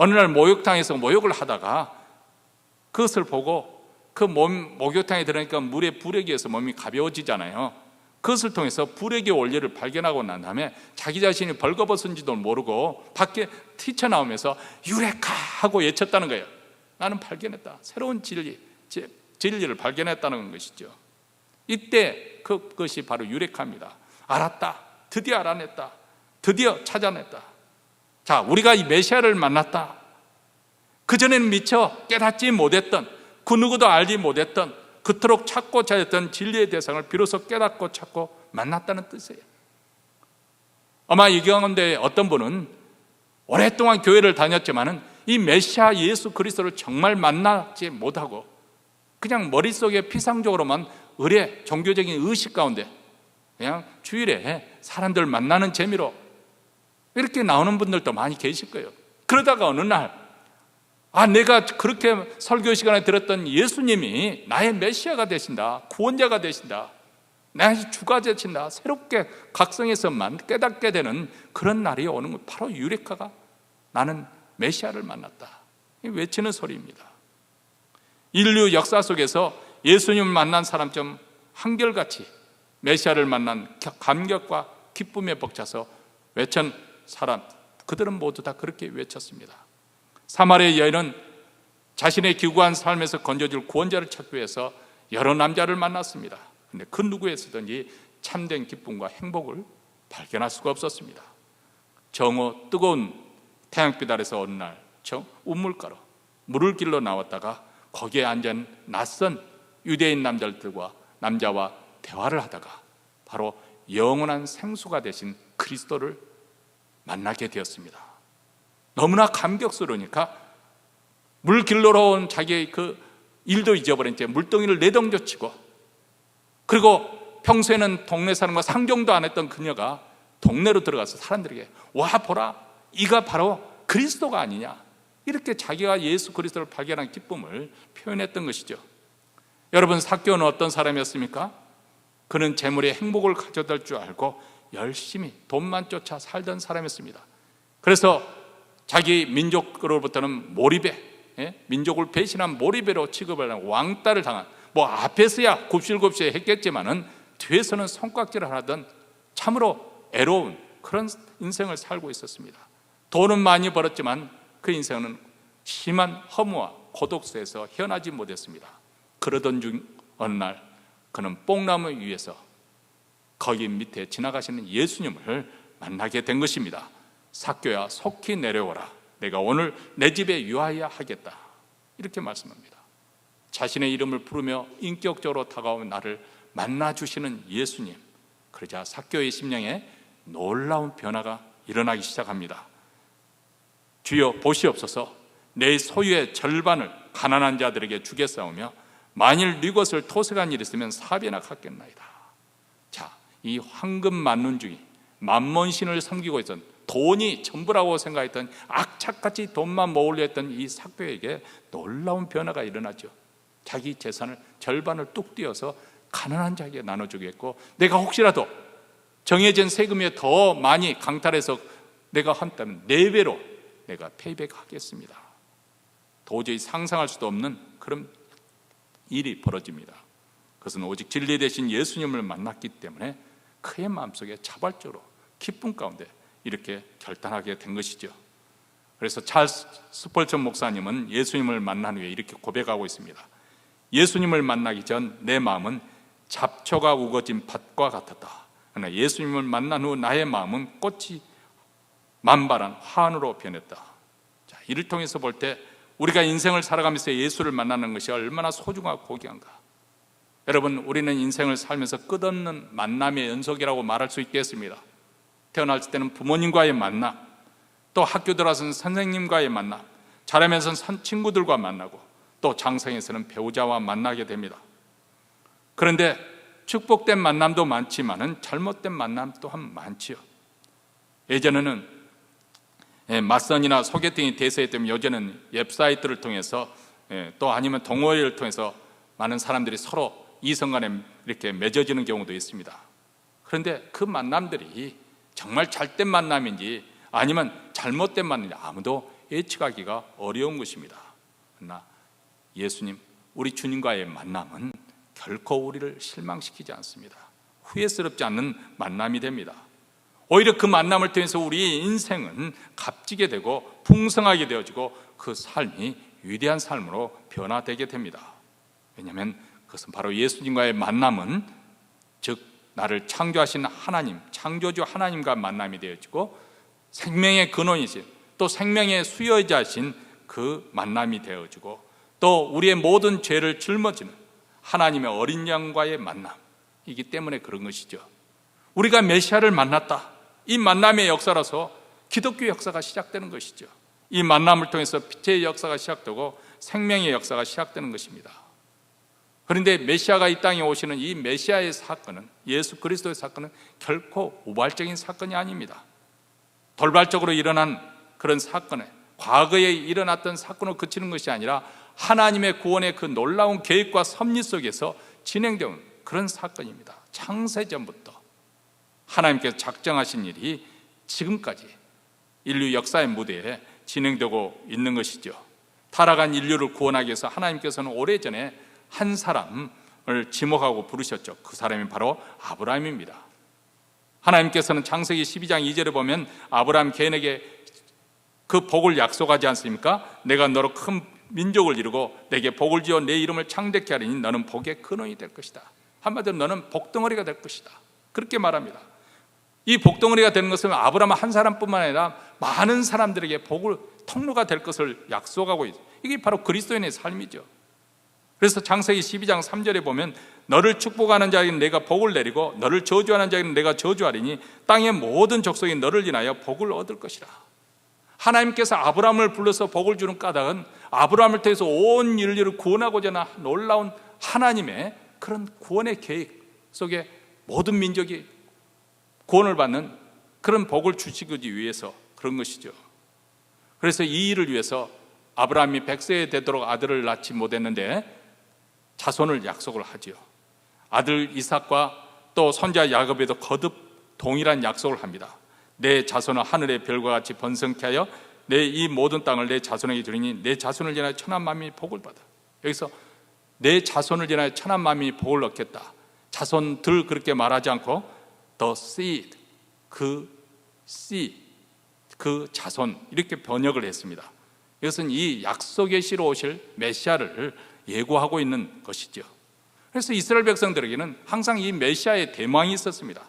어느 날 목욕탕에서 목욕을 하다가 그것을 보고 그 목욕탕에 들어가니까 물에 불에 의해서 몸이 가벼워지잖아요. 그것을 통해서 불의 원리를 발견하고 난 다음에 자기 자신이 벌거벗은지도 모르고 밖에 튀쳐나오면서 유레카 하고 외쳤다는 거예요. 나는 발견했다. 새로운 진리를 발견했다는 것이죠. 이때 그것이 바로 유레카입니다. 알았다. 드디어 알아냈다. 드디어 찾아냈다. 자, 우리가 이 메시아를 만났다. 그전에는 미처 깨닫지 못했던, 그 누구도 알지 못했던, 그토록 찾고 찾았던 진리의 대상을 비로소 깨닫고 찾고 만났다는 뜻이에요. 아마 이 가운데 어떤 분은 오랫동안 교회를 다녔지만은 이 메시아 예수 그리스도를 정말 만나지 못하고 그냥 머릿속에 피상적으로만 의례, 종교적인 의식 가운데 그냥 주일에 사람들 만나는 재미로 이렇게 나오는 분들도 많이 계실 거예요. 그러다가 어느 날 내가 그렇게 설교 시간에 들었던 예수님이 나의 메시아가 되신다, 구원자가 되신다, 나의 주가 되신다, 새롭게 각성해서만 깨닫게 되는 그런 날이 오는 것, 바로 유레카가 나는 메시아를 만났다, 외치는 소리입니다. 인류 역사 속에서 예수님을 만난 사람처럼 한결같이 메시아를 만난 감격과 기쁨에 벅차서 외친 사람, 그들은 모두 다 그렇게 외쳤습니다. 사마리아 여인은 자신의 기구한 삶에서 건져줄 구원자를 찾기 위해서 여러 남자를 만났습니다. 그런데 그 누구에서든지 참된 기쁨과 행복을 발견할 수가 없었습니다. 정오 뜨거운 태양빛 아래서 어느 날 우물가로 물을 길러 나왔다가 거기에 앉은 낯선 유대인 남자와 대화를 하다가 바로 영원한 생수가 되신 그리스도를 만나게 되었습니다. 너무나 감격스러우니까 물 길러러 온 자기의 그 일도 잊어버린 채 물동이를 내던져치고, 그리고 평소에는 동네 사람과 상종도 안 했던 그녀가 동네로 들어가서 사람들에게 와 보라, 이가 바로 그리스도가 아니냐, 이렇게 자기가 예수 그리스도를 발견한 기쁨을 표현했던 것이죠. 여러분, 삭개오는 어떤 사람이었습니까? 그는 재물의 행복을 가져다 줄 알고 열심히 돈만 쫓아 살던 사람이었습니다. 그래서 자기 민족으로부터는 몰입에, 민족을 배신한 몰입배로 취급을 하는 왕따를 당한, 앞에서야 굽실굽실 했겠지만은 뒤에서는 손깍질을 하던 참으로 애로운 그런 인생을 살고 있었습니다. 돈은 많이 벌었지만 그 인생은 심한 허무와 고독 속에서 헤어나지 못했습니다. 그러던 중 어느 날 그는 뽕나무 위에서 거기 밑에 지나가시는 예수님을 만나게 된 것입니다. 삭개오야, 속히 내려오라, 내가 오늘 내 집에 유하여 하겠다, 이렇게 말씀합니다. 자신의 이름을 부르며 인격적으로 다가오는 나를 만나주시는 예수님. 그러자 삭개오의 심령에 놀라운 변화가 일어나기 시작합니다. 주여 보시옵소서, 내 소유의 절반을 가난한 자들에게 주겠사오며 만일 네 것을 토색한 일이 있으면 사배나 갚겠나이다. 자, 이 황금 만눈중이 만몬신을 섬기고 있던, 돈이 전부라고 생각했던, 악착같이 돈만 모으려 했던 이 삭개오에게 놀라운 변화가 일어나죠. 자기 재산을 절반을 뚝 떼어서 가난한 자에게 나눠주겠고, 내가 혹시라도 정해진 세금에 더 많이 강탈해서 내가 한다면 4배로 내가 페이백하겠습니다. 도저히 상상할 수도 없는 그런 일이 벌어집니다. 그것은 오직 진리 되신 예수님을 만났기 때문에 그의 마음속에 자발적으로 기쁨 가운데 이렇게 결단하게 된 것이죠. 그래서 찰스 스펄전 목사님은 예수님을 만난 후에 이렇게 고백하고 있습니다. 예수님을 만나기 전 내 마음은 잡초가 우거진 밭과 같았다. 그러나 예수님을 만난 후 나의 마음은 꽃이 만발한 화환으로 변했다. 자, 이를 통해서 볼 때 우리가 인생을 살아가면서 예수를 만나는 것이 얼마나 소중하고 고귀한가. 여러분, 우리는 인생을 살면서 끝없는 만남의 연속이라고 말할 수 있겠습니다. 태어났을 때는 부모님과의 만남, 또 학교 들어와서는 선생님과의 만남, 자라면서는 친구들과 만나고, 또 장성에서는 배우자와 만나게 됩니다. 그런데 축복된 만남도 많지만은 잘못된 만남 또한 많지요. 예전에는 맞선이나 소개팅이 대세였다면 요즘은 웹사이트를 통해서, 또 아니면 동호회를 통해서 많은 사람들이 서로 이성 간에 이렇게 맺어지는 경우도 있습니다. 그런데 그 만남들이 정말 잘된 만남인지 아니면 잘못된 만남인지 아무도 예측하기가 어려운 것입니다. 그러나 예수님, 우리 주님과의 만남은 결코 우리를 실망시키지 않습니다. 후회스럽지 않는 만남이 됩니다. 오히려 그 만남을 통해서 우리의 인생은 값지게 되고 풍성하게 되어지고 그 삶이 위대한 삶으로 변화되게 됩니다. 왜냐하면 그것은 바로 예수님과의 만남은, 즉 나를 창조하신 하나님, 창조주 하나님과 만남이 되어지고 생명의 근원이신, 또 생명의 수여자신 그 만남이 되어지고, 또 우리의 모든 죄를 짊어지는 하나님의 어린 양과의 만남이기 때문에 그런 것이죠. 우리가 메시아를 만났다, 이 만남의 역사라서 기독교 역사가 시작되는 것이죠. 이 만남을 통해서 빛의 역사가 시작되고 생명의 역사가 시작되는 것입니다. 그런데 메시아가 이 땅에 오시는 이 메시아의 사건은, 예수 그리스도의 사건은 결코 우발적인 사건이 아닙니다. 돌발적으로 일어난 그런 사건에 과거에 일어났던 사건을 그치는 것이 아니라 하나님의 구원의 그 놀라운 계획과 섭리 속에서 진행되는 그런 사건입니다. 창세전부터 하나님께서 작정하신 일이 지금까지 인류 역사의 무대에 진행되고 있는 것이죠. 타락한 인류를 구원하기 위해서 하나님께서는 오래전에 한 사람을 지목하고 부르셨죠. 그 사람이 바로 아브라함입니다. 하나님께서는 창세기 12장 2절에 보면 아브라함 개인에게 그 복을 약속하지 않습니까? 내가 너로 큰 민족을 이루고 내게 복을 지어 내 이름을 창대케 하리니 너는 복의 근원이 될 것이다. 한마디로 너는 복덩어리가 될 것이다. 그렇게 말합니다. 이 복덩어리가 되는 것은 아브라함 한 사람뿐만 아니라 많은 사람들에게 복을 통로가 될 것을 약속하고 있어요. 이게 바로 그리스도인의 삶이죠. 그래서 창세기 12장 3절에 보면 너를 축복하는 자에게는 내가 복을 내리고 너를 저주하는 자에게는 내가 저주하리니 땅의 모든 족속이 너를 인하여 복을 얻을 것이라. 하나님께서 아브라함을 불러서 복을 주는 까닭은 아브라함을 통해서 온 인류를 구원하고자 하는 놀라운 하나님의 그런 구원의 계획 속에 모든 민족이 구원을 받는 그런 복을 주시기 위해서 그런 것이죠. 그래서 이 일을 위해서 아브라함이 100세 되도록 아들을 낳지 못했는데 자손을 약속을 하지요. 아들 이삭과 또 손자 야곱에도 거듭 동일한 약속을 합니다. 내 자손은 하늘의 별과 같이 번성케 하여 내 이 모든 땅을 내 자손에게 주리니 내 자손을 인하여 천한 만민이 복을 받아. 여기서 내 자손을 인하여 천한 만민이 복을 얻겠다. 자손들 그렇게 말하지 않고 the seed, 그 seed, 그 자손 이렇게 번역을 했습니다. 이것은 이 약속의 씨로 오실 메시아를 예고하고 있는 것이죠. 그래서 이스라엘 백성들에게는 항상 이 메시아의 대망이 있었습니다.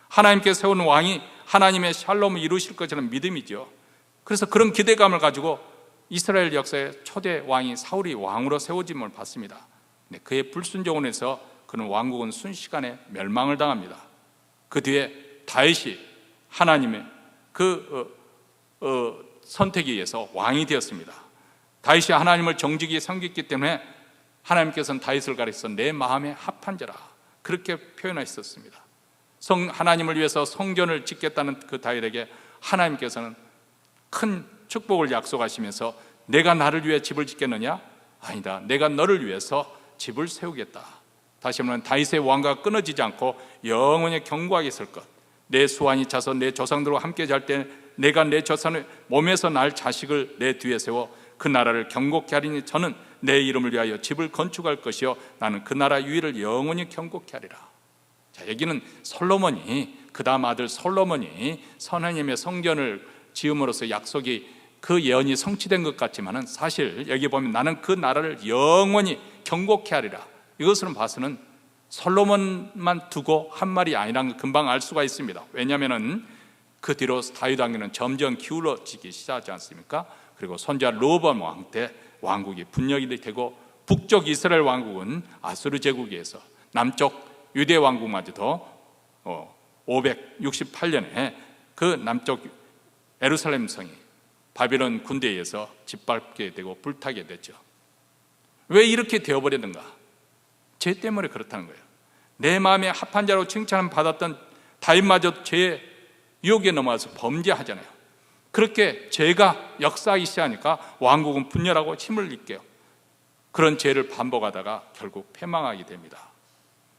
하나님께 세운 왕이 하나님의 샬롬을 이루실 것이라는 믿음이죠. 그래서 그런 기대감을 가지고 이스라엘 역사의 초대 왕이 사울이 왕으로 세워짐을 받습니다. 그의 불순종을 해서 그는 왕국은 순식간에 멸망을 당합니다. 그 뒤에 다윗이 하나님의 선택에 의해서 왕이 되었습니다. 다윗이 하나님을 정직히 섬겼기 때문에 하나님께서는 다윗을 가리켜서 내 마음에 합한 자라 그렇게 표현하셨습니다. 하나님을 위해서 성전을 짓겠다는 그 다윗에게 하나님께서는 큰 축복을 약속하시면서 내가 나를 위해 집을 짓겠느냐? 아니다. 내가 너를 위해서 집을 세우겠다. 다시 말하면 다윗의 왕가가 끊어지지 않고 영원히 견고하게 있을 것. 내 수완이 차서 내 조상들과 함께 잘 때 내가 내 조상의 몸에서 날 자식을 내 뒤에 세워 그 나라를 견고케 하리니 저는 내 이름을 위하여 집을 건축할 것이요 나는 그 나라 유일을 영원히 견고케 하리라. 자, 여기는 솔로몬이 그 다음 아들 솔로몬이 하나님의 성전을 지음으로써 약속이 그 예언이 성취된 것 같지만은 사실 여기 보면 나는 그 나라를 영원히 견고케 하리라. 이것으로 봐서는 솔로몬만 두고 한 말이 아니라는 걸 금방 알 수가 있습니다. 왜냐하면은 그 뒤로 다윗 왕국은 점점 기울어지기 시작하지 않습니까? 그리고 손자 르호보암 왕 때 왕국이 분열이 되고 북쪽 이스라엘 왕국은 아수르 제국에 의해서 남쪽 유대 왕국마저도 568년에 그 남쪽 예루살렘 성이 바벨론 군대에 의해서 짓밟게 되고 불타게 됐죠. 왜 이렇게 되어버렸는가? 죄 때문에 그렇다는 거예요. 내 마음에 합한 자로 칭찬을 받았던 다윗마저 죄의 유혹에 넘어가서 범죄하잖아요. 그렇게 죄가 역사하기 시작하니까 왕국은 분열하고 힘을 잃게요. 그런 죄를 반복하다가 결국 패망하게 됩니다.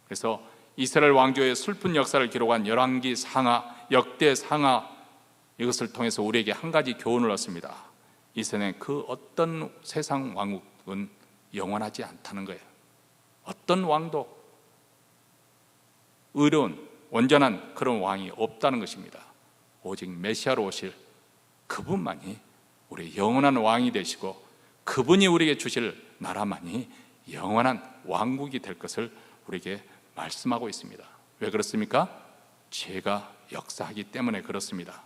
그래서 이스라엘 왕조의 슬픈 역사를 기록한 열왕기 상하, 역대 상하 이것을 통해서 우리에게 한 가지 교훈을 얻습니다. 이 세상에 그 어떤 세상 왕국은 영원하지 않다는 거예요. 어떤 왕도 의로운 온전한 그런 왕이 없다는 것입니다. 오직 메시아로 오실 그분만이 우리의 영원한 왕이 되시고 그분이 우리에게 주실 나라만이 영원한 왕국이 될 것을 우리에게 말씀하고 있습니다. 왜 그렇습니까? 죄가 역사하기 때문에 그렇습니다.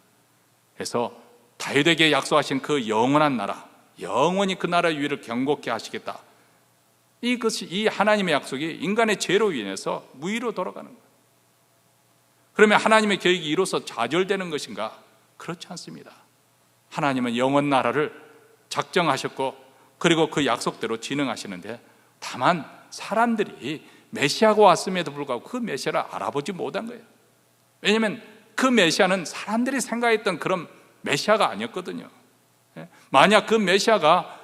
그래서 다윗에게 약속하신 그 영원한 나라, 영원히 그 나라 위를 견고케 하시겠다. 이 하나님의 약속이 인간의 죄로 인해서 무의로 돌아가는 거예요. 그러면 하나님의 계획이 이로써 좌절되는 것인가? 그렇지 않습니다. 하나님은 영원 나라를 작정하셨고 그리고 그 약속대로 진행하시는데 다만 사람들이 메시아가 왔음에도 불구하고 그 메시아를 알아보지 못한 거예요. 왜냐하면 그 메시아는 사람들이 생각했던 그런 메시아가 아니었거든요. 만약 그 메시아가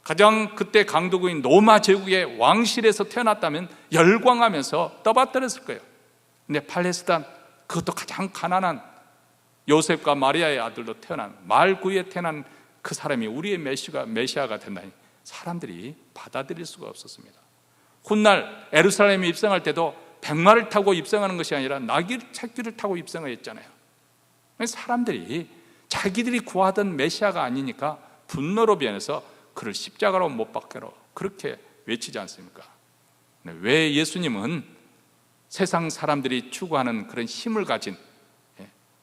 가장 그때 강도국인 로마 제국의 왕실에서 태어났다면 열광하면서 떠받들었을 거예요. 근데 팔레스타인, 그것도 가장 가난한 요셉과 마리아의 아들로 태어난, 말구에 태어난 그 사람이 우리의 메시아가 된다니 사람들이 받아들일 수가 없었습니다. 훗날 예루살렘에 입성할 때도 백마를 타고 입성하는 것이 아니라 새끼를 타고 입성했잖아요. 사람들이 자기들이 구하던 메시아가 아니니까 분노로 변해서 그를 십자가로 못 박게로 그렇게 외치지 않습니까? 왜 예수님은 세상 사람들이 추구하는 그런 힘을 가진,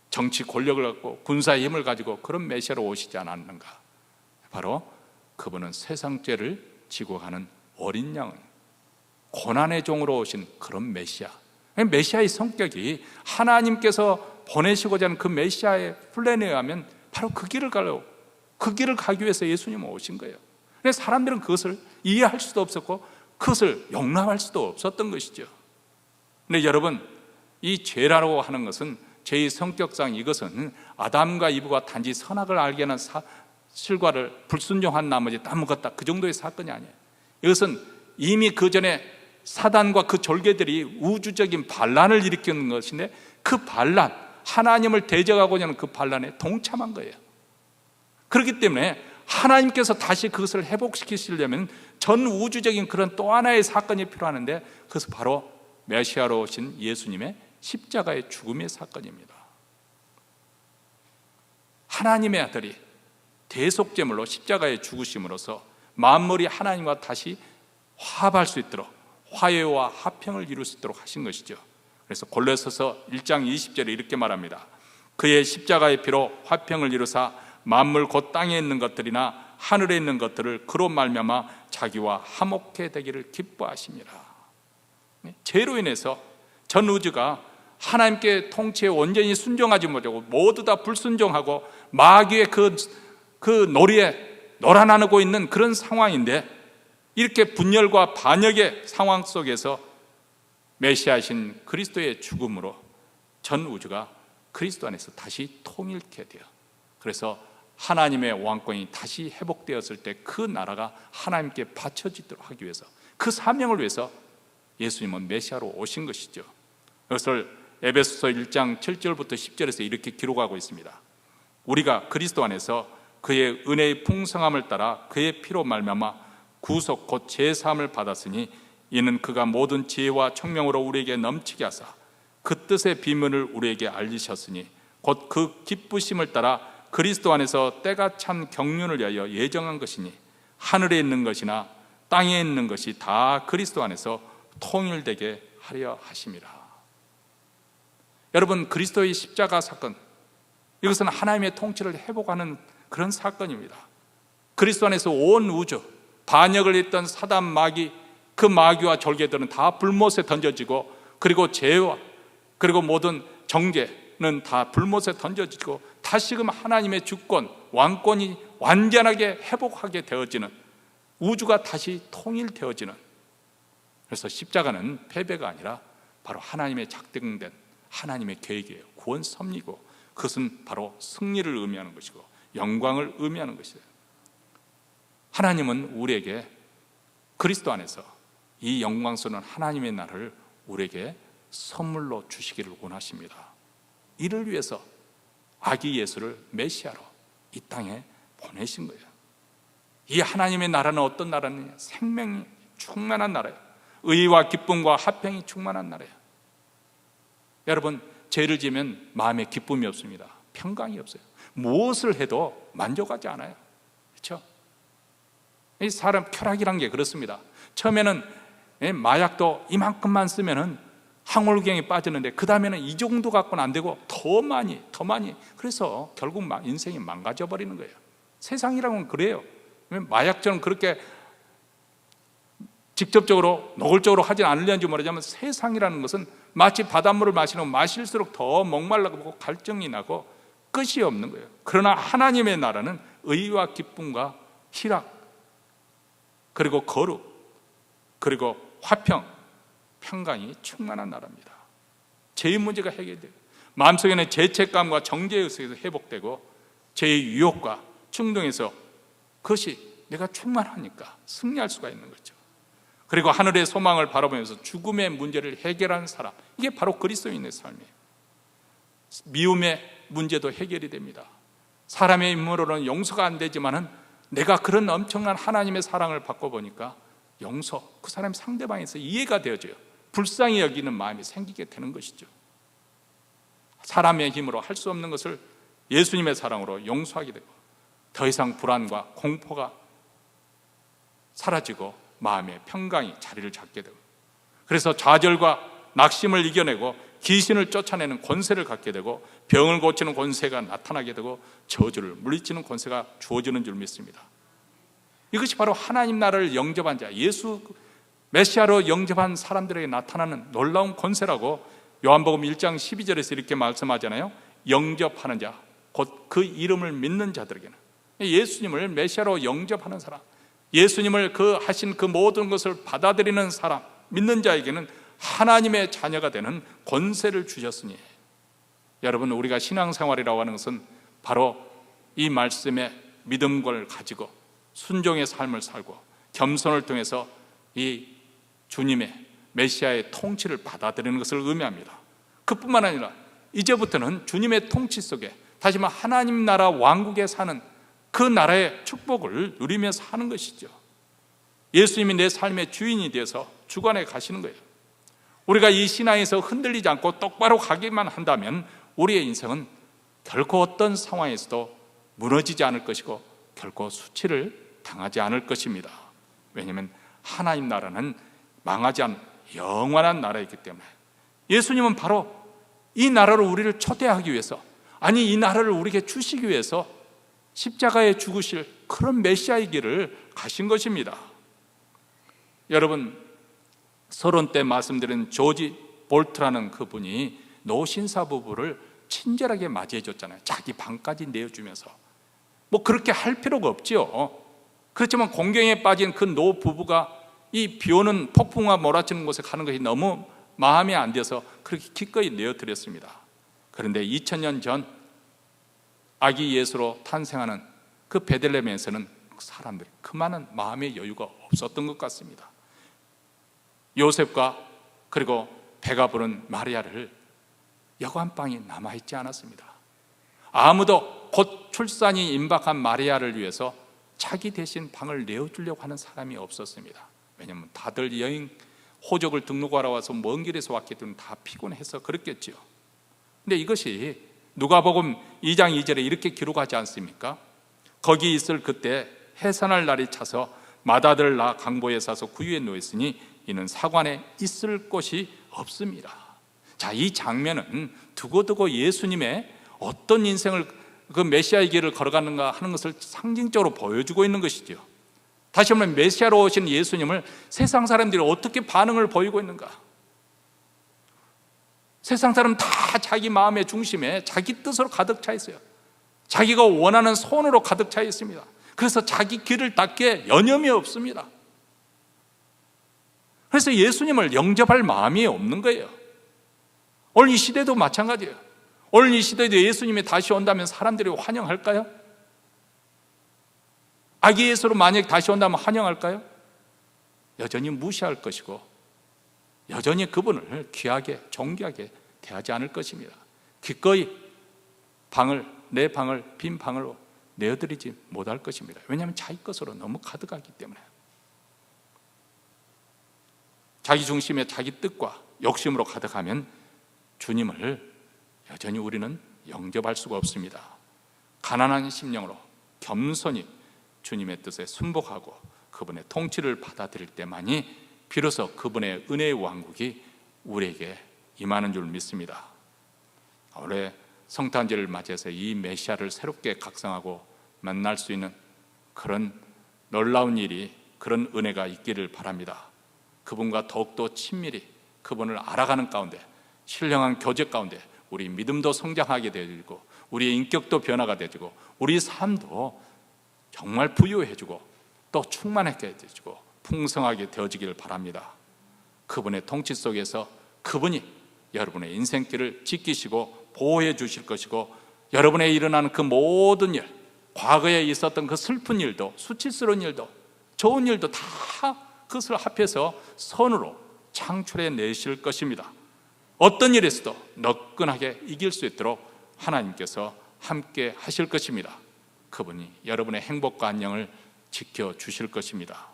정치 권력을 갖고 군사의 힘을 가지고 그런 메시아로 오시지 않았는가? 바로 그분은 세상 죄를 지고 가는 어린 양, 고난의 종으로 오신 그런 메시아. 메시아의 성격이 하나님께서 보내시고자 하는 그 메시아의 플랜에 의하면 바로 그 길을 가기 위해서 예수님은 오신 거예요. 그래서 사람들은 그것을 이해할 수도 없었고 그것을 용납할 수도 없었던 것이죠. 근데 여러분, 이 죄라고 하는 것은, 죄의 성격상 이것은 아담과 이브가 단지 선악을 알게 하는 실과를 불순종한 나머지 다 먹었다, 그 정도의 사건이 아니에요. 이것은 이미 그 전에 사단과 그 졸개들이 우주적인 반란을 일으키는 것인데, 그 반란, 하나님을 대적하고자 하는 그 반란에 동참한 거예요. 그렇기 때문에 하나님께서 다시 그것을 회복시키시려면 전 우주적인 그런 또 하나의 사건이 필요하는데, 그것은 바로 메시아로 오신 예수님의 십자가의 죽음의 사건입니다. 하나님의 아들이 대속제물로 십자가에 죽으심으로써 만물이 하나님과 다시 화합할 수 있도록, 화해와 화평을 이룰 수 있도록 하신 것이죠. 그래서 골로새서 1장 20절에 이렇게 말합니다. 그의 십자가의 피로 화평을 이루사 만물 곧 땅에 있는 것들이나 하늘에 있는 것들을 그로 말미암아 자기와 화목해 되기를 기뻐하심이라. 죄로 인해서 전 우주가 하나님께 통치에 온전히 순종하지 못하고 모두 다 불순종하고 마귀의 그 놀이에 놀아나누고 있는 그런 상황인데, 이렇게 분열과 반역의 상황 속에서 메시아이신 그리스도의 죽음으로 전 우주가 그리스도 안에서 다시 통일케 돼요. 그래서 하나님의 왕권이 다시 회복되었을 때 그 나라가 하나님께 바쳐지도록 하기 위해서, 그 사명을 위해서 예수님은 메시아로 오신 것이죠. 그것을 에베소서 1장 7절부터 10절에서 이렇게 기록하고 있습니다. 우리가 그리스도 안에서 그의 은혜의 풍성함을 따라 그의 피로 말미암아 구속 곧 제사함을 받았으니, 이는 그가 모든 지혜와 청명으로 우리에게 넘치게 하사 그 뜻의 비밀을 우리에게 알리셨으니, 곧 그 기쁘심을 따라 그리스도 안에서 때가 찬 경륜을 위하여 예정한 것이니, 하늘에 있는 것이나 땅에 있는 것이 다 그리스도 안에서 통일되게 하려 하심이라. 여러분, 그리스도의 십자가 사건, 이것은 하나님의 통치를 회복하는 그런 사건입니다. 그리스도 안에서 온 우주, 반역을 했던 사단 마귀, 그 마귀와 졸개들은 다 불못에 던져지고, 그리고 죄와 그리고 모든 정죄는 다 불못에 던져지고, 다시금 하나님의 주권, 왕권이 완전하게 회복하게 되어지는, 우주가 다시 통일되어지는, 그래서 십자가는 패배가 아니라 바로 하나님의 작정된 하나님의 계획이에요. 구원 섭리고, 그것은 바로 승리를 의미하는 것이고 영광을 의미하는 것이에요. 하나님은 우리에게 그리스도 안에서 이 영광스러운 하나님의 나라를 우리에게 선물로 주시기를 원하십니다. 이를 위해서 아기 예수를 메시아로 이 땅에 보내신 거예요. 이 하나님의 나라는 어떤 나라느냐? 생명이 충만한 나라예요. 의와 기쁨과 화평이 충만한 나라예요. 여러분, 죄를 지으면 마음에 기쁨이 없습니다. 평강이 없어요. 무엇을 해도 만족하지 않아요. 그렇죠? 이 사람 쾌락이란 게 그렇습니다. 처음에는 마약도 이만큼만 쓰면은 항울경에 빠지는데, 그 다음에는 이 정도 갖고는 안 되고 더 많이. 그래서 결국 인생이 망가져 버리는 거예요. 세상이라고는 그래요. 마약처럼 그렇게 직접적으로 노골적으로 하진 않으려는지 모르지만, 세상이라는 것은 마치 바닷물을 마시면 마실수록 더 목말라고 갈증이 나고 끝이 없는 거예요. 그러나 하나님의 나라는 의와 기쁨과 희락, 그리고 거룩, 그리고 화평, 평강이 충만한 나라입니다. 죄의 문제가 해결돼요. 마음속에는 죄책감과 정죄의식에서 회복되고, 죄의 유혹과 충동해서 그것이 내가 충만하니까 승리할 수가 있는 거죠. 그리고 하늘의 소망을 바라보면서 죽음의 문제를 해결하는 사람, 이게 바로 그리스도인의 삶이에요. 미움의 문제도 해결이 됩니다. 사람의 인물로는 용서가 안 되지만은 내가 그런 엄청난 하나님의 사랑을 받고 보니까 용서, 그 사람의 상대방에서 이해가 되어져요. 불쌍히 여기는 마음이 생기게 되는 것이죠. 사람의 힘으로 할 수 없는 것을 예수님의 사랑으로 용서하게 되고 더 이상 불안과 공포가 사라지고 마음의 평강이 자리를 잡게 되고, 그래서 좌절과 낙심을 이겨내고 귀신을 쫓아내는 권세를 갖게 되고 병을 고치는 권세가 나타나게 되고 저주를 물리치는 권세가 주어지는 줄 믿습니다. 이것이 바로 하나님 나라를 영접한 자, 예수 메시아로 영접한 사람들에게 나타나는 놀라운 권세라고 요한복음 1장 12절에서 이렇게 말씀하잖아요. 영접하는 자, 곧 그 이름을 믿는 자들에게는, 예수님을 메시아로 영접하는 사람, 예수님을 그 하신 그 모든 것을 받아들이는 사람, 믿는 자에게는 하나님의 자녀가 되는 권세를 주셨으니, 여러분, 우리가 신앙생활이라고 하는 것은 바로 이 말씀의 믿음을 가지고 순종의 삶을 살고 겸손을 통해서 이 주님의 메시아의 통치를 받아들이는 것을 의미합니다. 그뿐만 아니라 이제부터는 주님의 통치 속에, 다시 말해 하나님 나라 왕국에 사는 그 나라의 축복을 누리며 사는 것이죠. 예수님이 내 삶의 주인이 되어서 주관해 가시는 거예요. 우리가 이 신앙에서 흔들리지 않고 똑바로 가기만 한다면 우리의 인생은 결코 어떤 상황에서도 무너지지 않을 것이고 결코 수치를 당하지 않을 것입니다. 왜냐하면 하나님 나라는 망하지 않은 영원한 나라이기 때문에. 예수님은 바로 이 나라로 우리를 초대하기 위해서, 아니 이 나라를 우리에게 주시기 위해서 십자가에 죽으실 그런 메시아의 길을 가신 것입니다. 여러분, 서론 때 말씀드린 조지 볼트라는 그분이 노신사 부부를 친절하게 맞이해 줬잖아요. 자기 방까지 내어주면서. 뭐 그렇게 할 필요가 없죠. 그렇지만 공경에 빠진 그 노 부부가 이 비오는 폭풍과 몰아치는 곳에 가는 것이 너무 마음에 안 들어서 그렇게 기꺼이 내어드렸습니다. 그런데 2000년 전 아기 예수로 탄생하는 그 베들레헴에서는 사람들이 그만한 마음의 여유가 없었던 것 같습니다. 요셉과 그리고 배가 부른 마리아를 여관방이 남아있지 않았습니다. 아무도 곧 출산이 임박한 마리아를 위해서 자기 대신 방을 내어주려고 하는 사람이 없었습니다. 왜냐하면 다들 여행 호적을 등록하러 와서 먼 길에서 왔기 때문에 다 피곤해서 그랬겠죠. 근데 이것이 누가복음 2장 2절에 이렇게 기록하지 않습니까? 거기 있을 그때 해산할 날이 차서 맏아들 나 강보에 사서 구유에 누웠으니 이는 사관에 있을 곳이 없습니다. 자, 이 장면은 두고두고 예수님의 어떤 인생을, 그 메시아의 길을 걸어가는가 하는 것을 상징적으로 보여주고 있는 것이죠. 다시 한번 메시아로 오신 예수님을 세상 사람들이 어떻게 반응을 보이고 있는가? 세상 사람 다 자기 마음의 중심에 자기 뜻으로 가득 차 있어요. 자기가 원하는 손으로 가득 차 있습니다. 그래서 자기 길을 닦게 여념이 없습니다. 그래서 예수님을 영접할 마음이 없는 거예요. 오늘 이 시대도 마찬가지예요. 오늘 이 시대에도 예수님이 다시 온다면 사람들이 환영할까요? 아기 예수로 만약 다시 온다면 환영할까요? 여전히 무시할 것이고 여전히 그분을 귀하게 존귀하게 대하지 않을 것입니다. 기꺼이 내 방을 빈 방으로 내어드리지 못할 것입니다. 왜냐하면 자기 것으로 너무 가득하기 때문에. 자기 중심의 자기 뜻과 욕심으로 가득하면 주님을 여전히 우리는 영접할 수가 없습니다. 가난한 심령으로 겸손히 주님의 뜻에 순복하고 그분의 통치를 받아들일 때만이 비로소 그분의 은혜의 왕국이 우리에게 임하는 줄 믿습니다. 올해 성탄절을 맞이해서 이 메시아를 새롭게 각성하고 만날 수 있는 그런 놀라운 일이, 그런 은혜가 있기를 바랍니다. 그분과 더욱더 친밀히 그분을 알아가는 가운데, 신령한 교제 가운데 우리 믿음도 성장하게 되어지고 우리의 인격도 변화가 되어지고 우리 삶도 정말 부유해지고 또 충만하게 되어지고 풍성하게 되어지기를 바랍니다. 그분의 통치 속에서 그분이 여러분의 인생길을 지키시고 보호해 주실 것이고 여러분의 일어나는 그 모든 일, 과거에 있었던 그 슬픈 일도, 수치스러운 일도, 좋은 일도 다 그것을 합해서 선으로 창출해 내실 것입니다. 어떤 일에서도 너끈하게 이길 수 있도록 하나님께서 함께 하실 것입니다. 그분이 여러분의 행복과 안녕을 지켜주실 것입니다.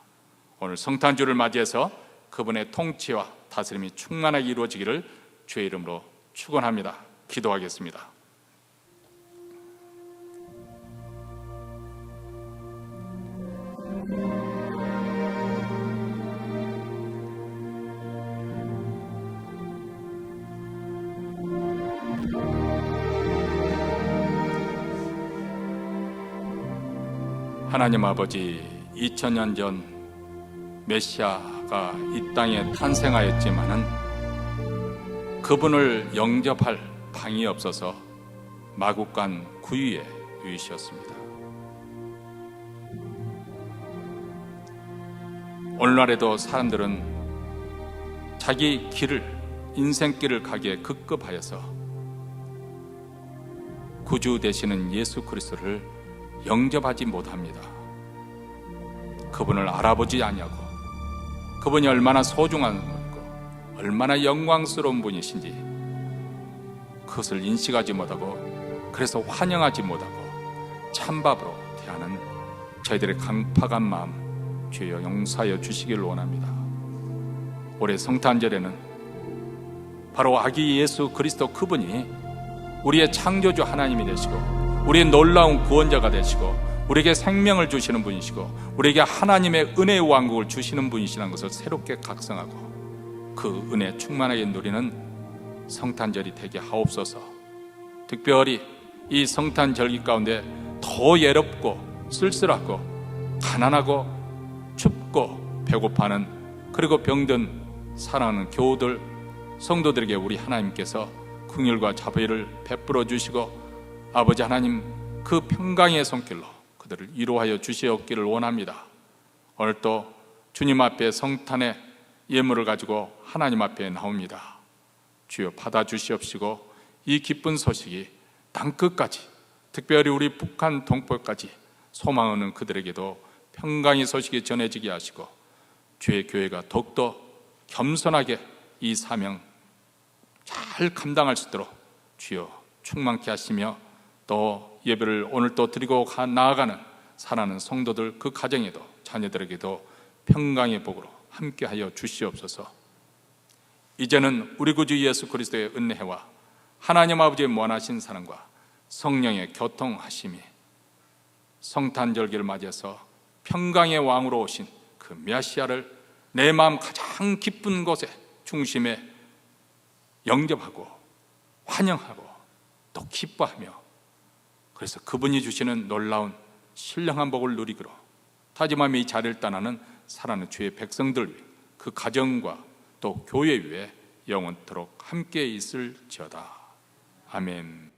오늘 성탄주를 맞이해서 그분의 통치와 다스림이 충만하게 이루어지기를 주의 이름으로 축원합니다. 기도하겠습니다. 하나님 아버지, 2000년 전 메시아가 이 땅에 탄생하였지만은 그분을 영접할 방이 없어서 마국간 구유에 누이셨습니다. 오늘날에도 사람들은 자기 길을, 인생길을 가기에 급급하여서 구주 되시는 예수 그리스도를 영접하지 못합니다. 그분을 알아보지 아니하고 그분이 얼마나 소중한 분이고 얼마나 영광스러운 분이신지 그것을 인식하지 못하고, 그래서 환영하지 못하고 찬밥으로 대하는 저희들의 강팍한 마음 주여 용서하여 주시길 원합니다. 올해 성탄절에는 바로 아기 예수 그리스도 그분이 우리의 창조주 하나님이 되시고 우리의 놀라운 구원자가 되시고 우리에게 생명을 주시는 분이시고 우리에게 하나님의 은혜의 왕국을 주시는 분이시라는 것을 새롭게 각성하고 그 은혜 충만하게 누리는 성탄절이 되게 하옵소서. 특별히 이 성탄절기 가운데 더 외롭고 쓸쓸하고 가난하고 춥고 배고파하는, 그리고 병든 사랑하는 교우들, 성도들에게 우리 하나님께서 긍휼과 자비를 베풀어 주시고 아버지 하나님 그 평강의 손길로 그들을 위로하여 주시옵기를 원합니다. 오늘 또 주님 앞에 성탄의 예물을 가지고 하나님 앞에 나옵니다. 주여 받아 주시옵시고 이 기쁜 소식이 땅끝까지, 특별히 우리 북한 동포까지 소망하는 그들에게도 평강의 소식이 전해지게 하시고 주의 교회가 더욱더 겸손하게 이 사명 잘 감당할 수 있도록 주여 충만케 하시며, 또 예배를 오늘 또 드리고 나아가는 사랑하는 성도들 그 가정에도 자녀들에게도 평강의 복으로 함께하여 주시옵소서. 이제는 우리 구주 예수 그리스도의 은혜와 하나님 아버지의 무한하신 사랑과 성령의 교통하심이 성탄절기를 맞이해서 평강의 왕으로 오신 그 메시아를 내 마음 가장 기쁜 곳에 중심에 영접하고 환영하고 또 기뻐하며, 그래서 그분이 주시는 놀라운 신령한 복을 누리기로 다짐하며 이 자리를 떠나는 사랑하는 주의 백성들 위해, 그 가정과 또 교회 위에 영원토록 함께 있을지어다. 아멘.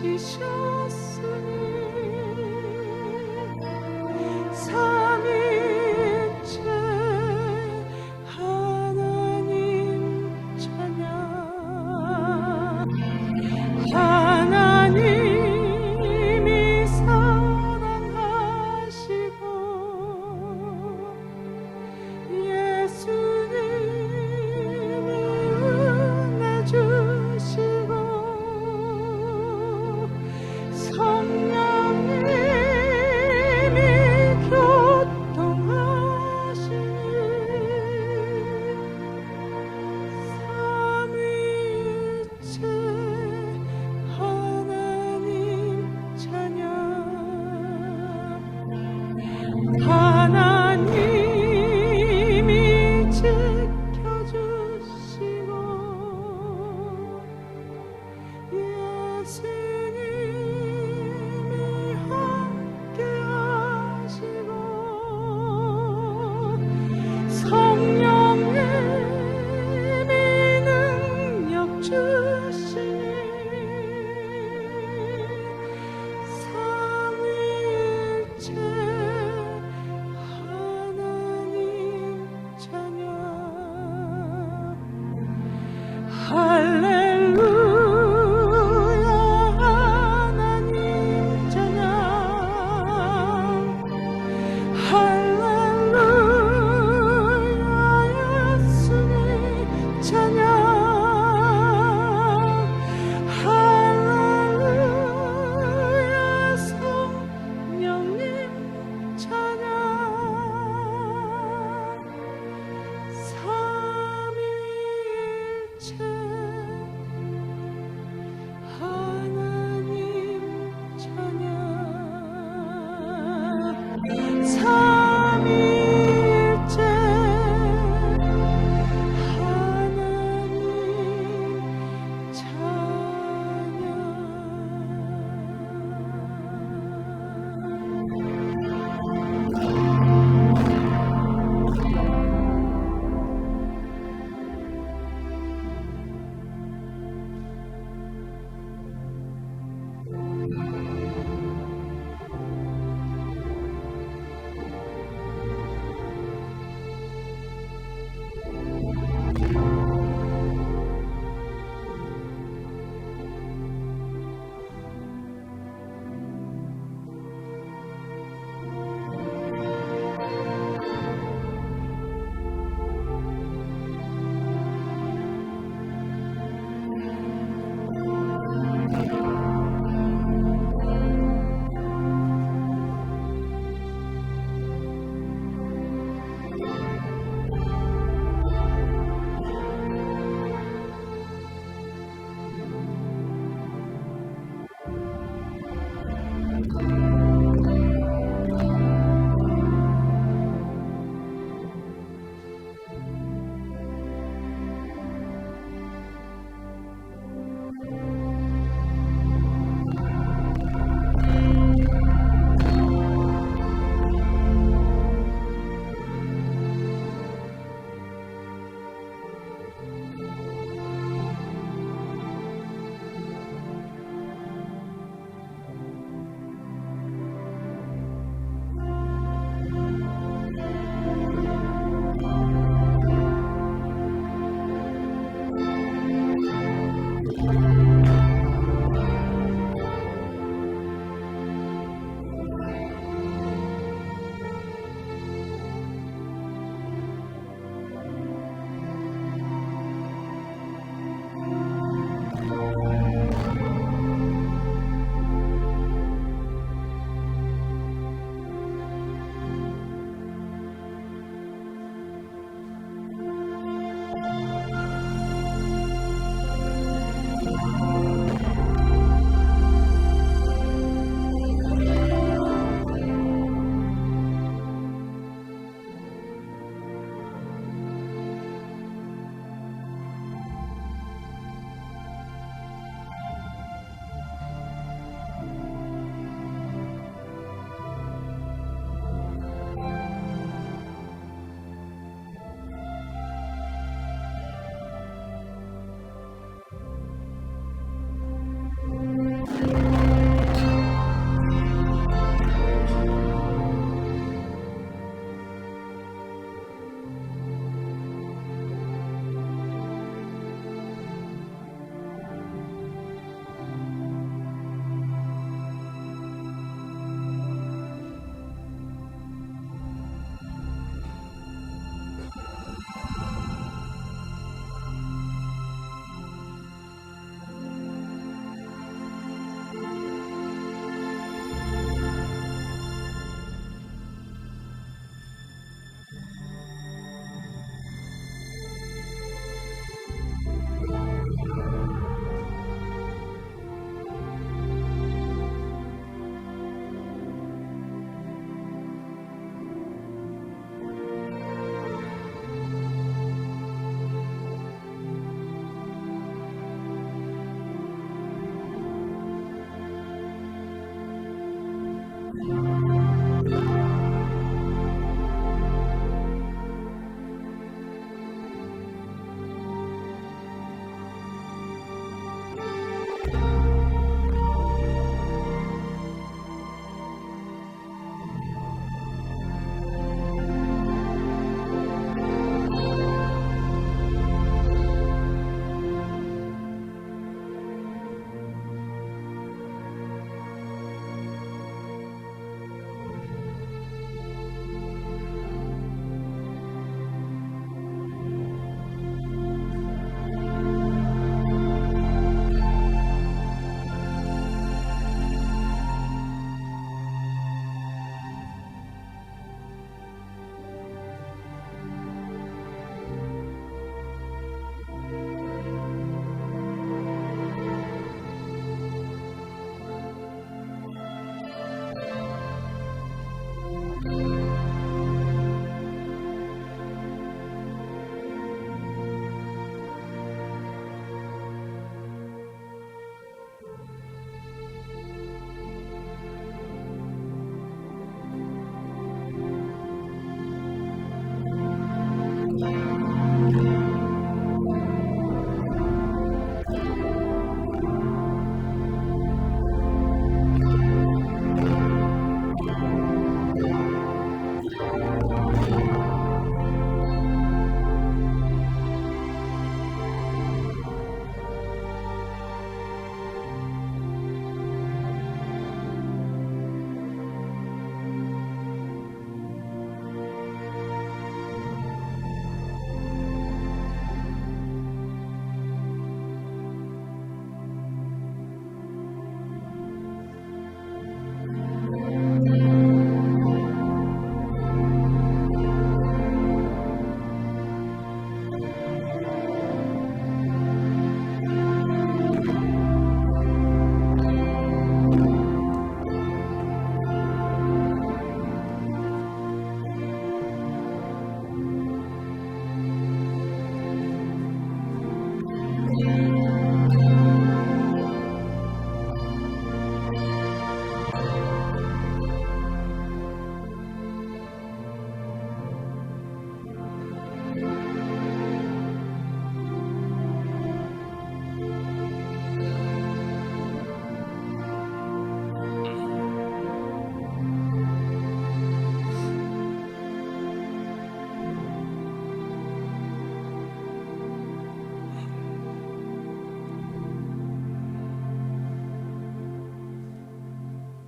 지셨으니 삼위일체 하나님 찬양 하나님이 사랑하시고 예수님이 은혜 주시고 성령님이 교통하시니 삼위일체 하나님 찬양 하나님이 지켜주시고 예수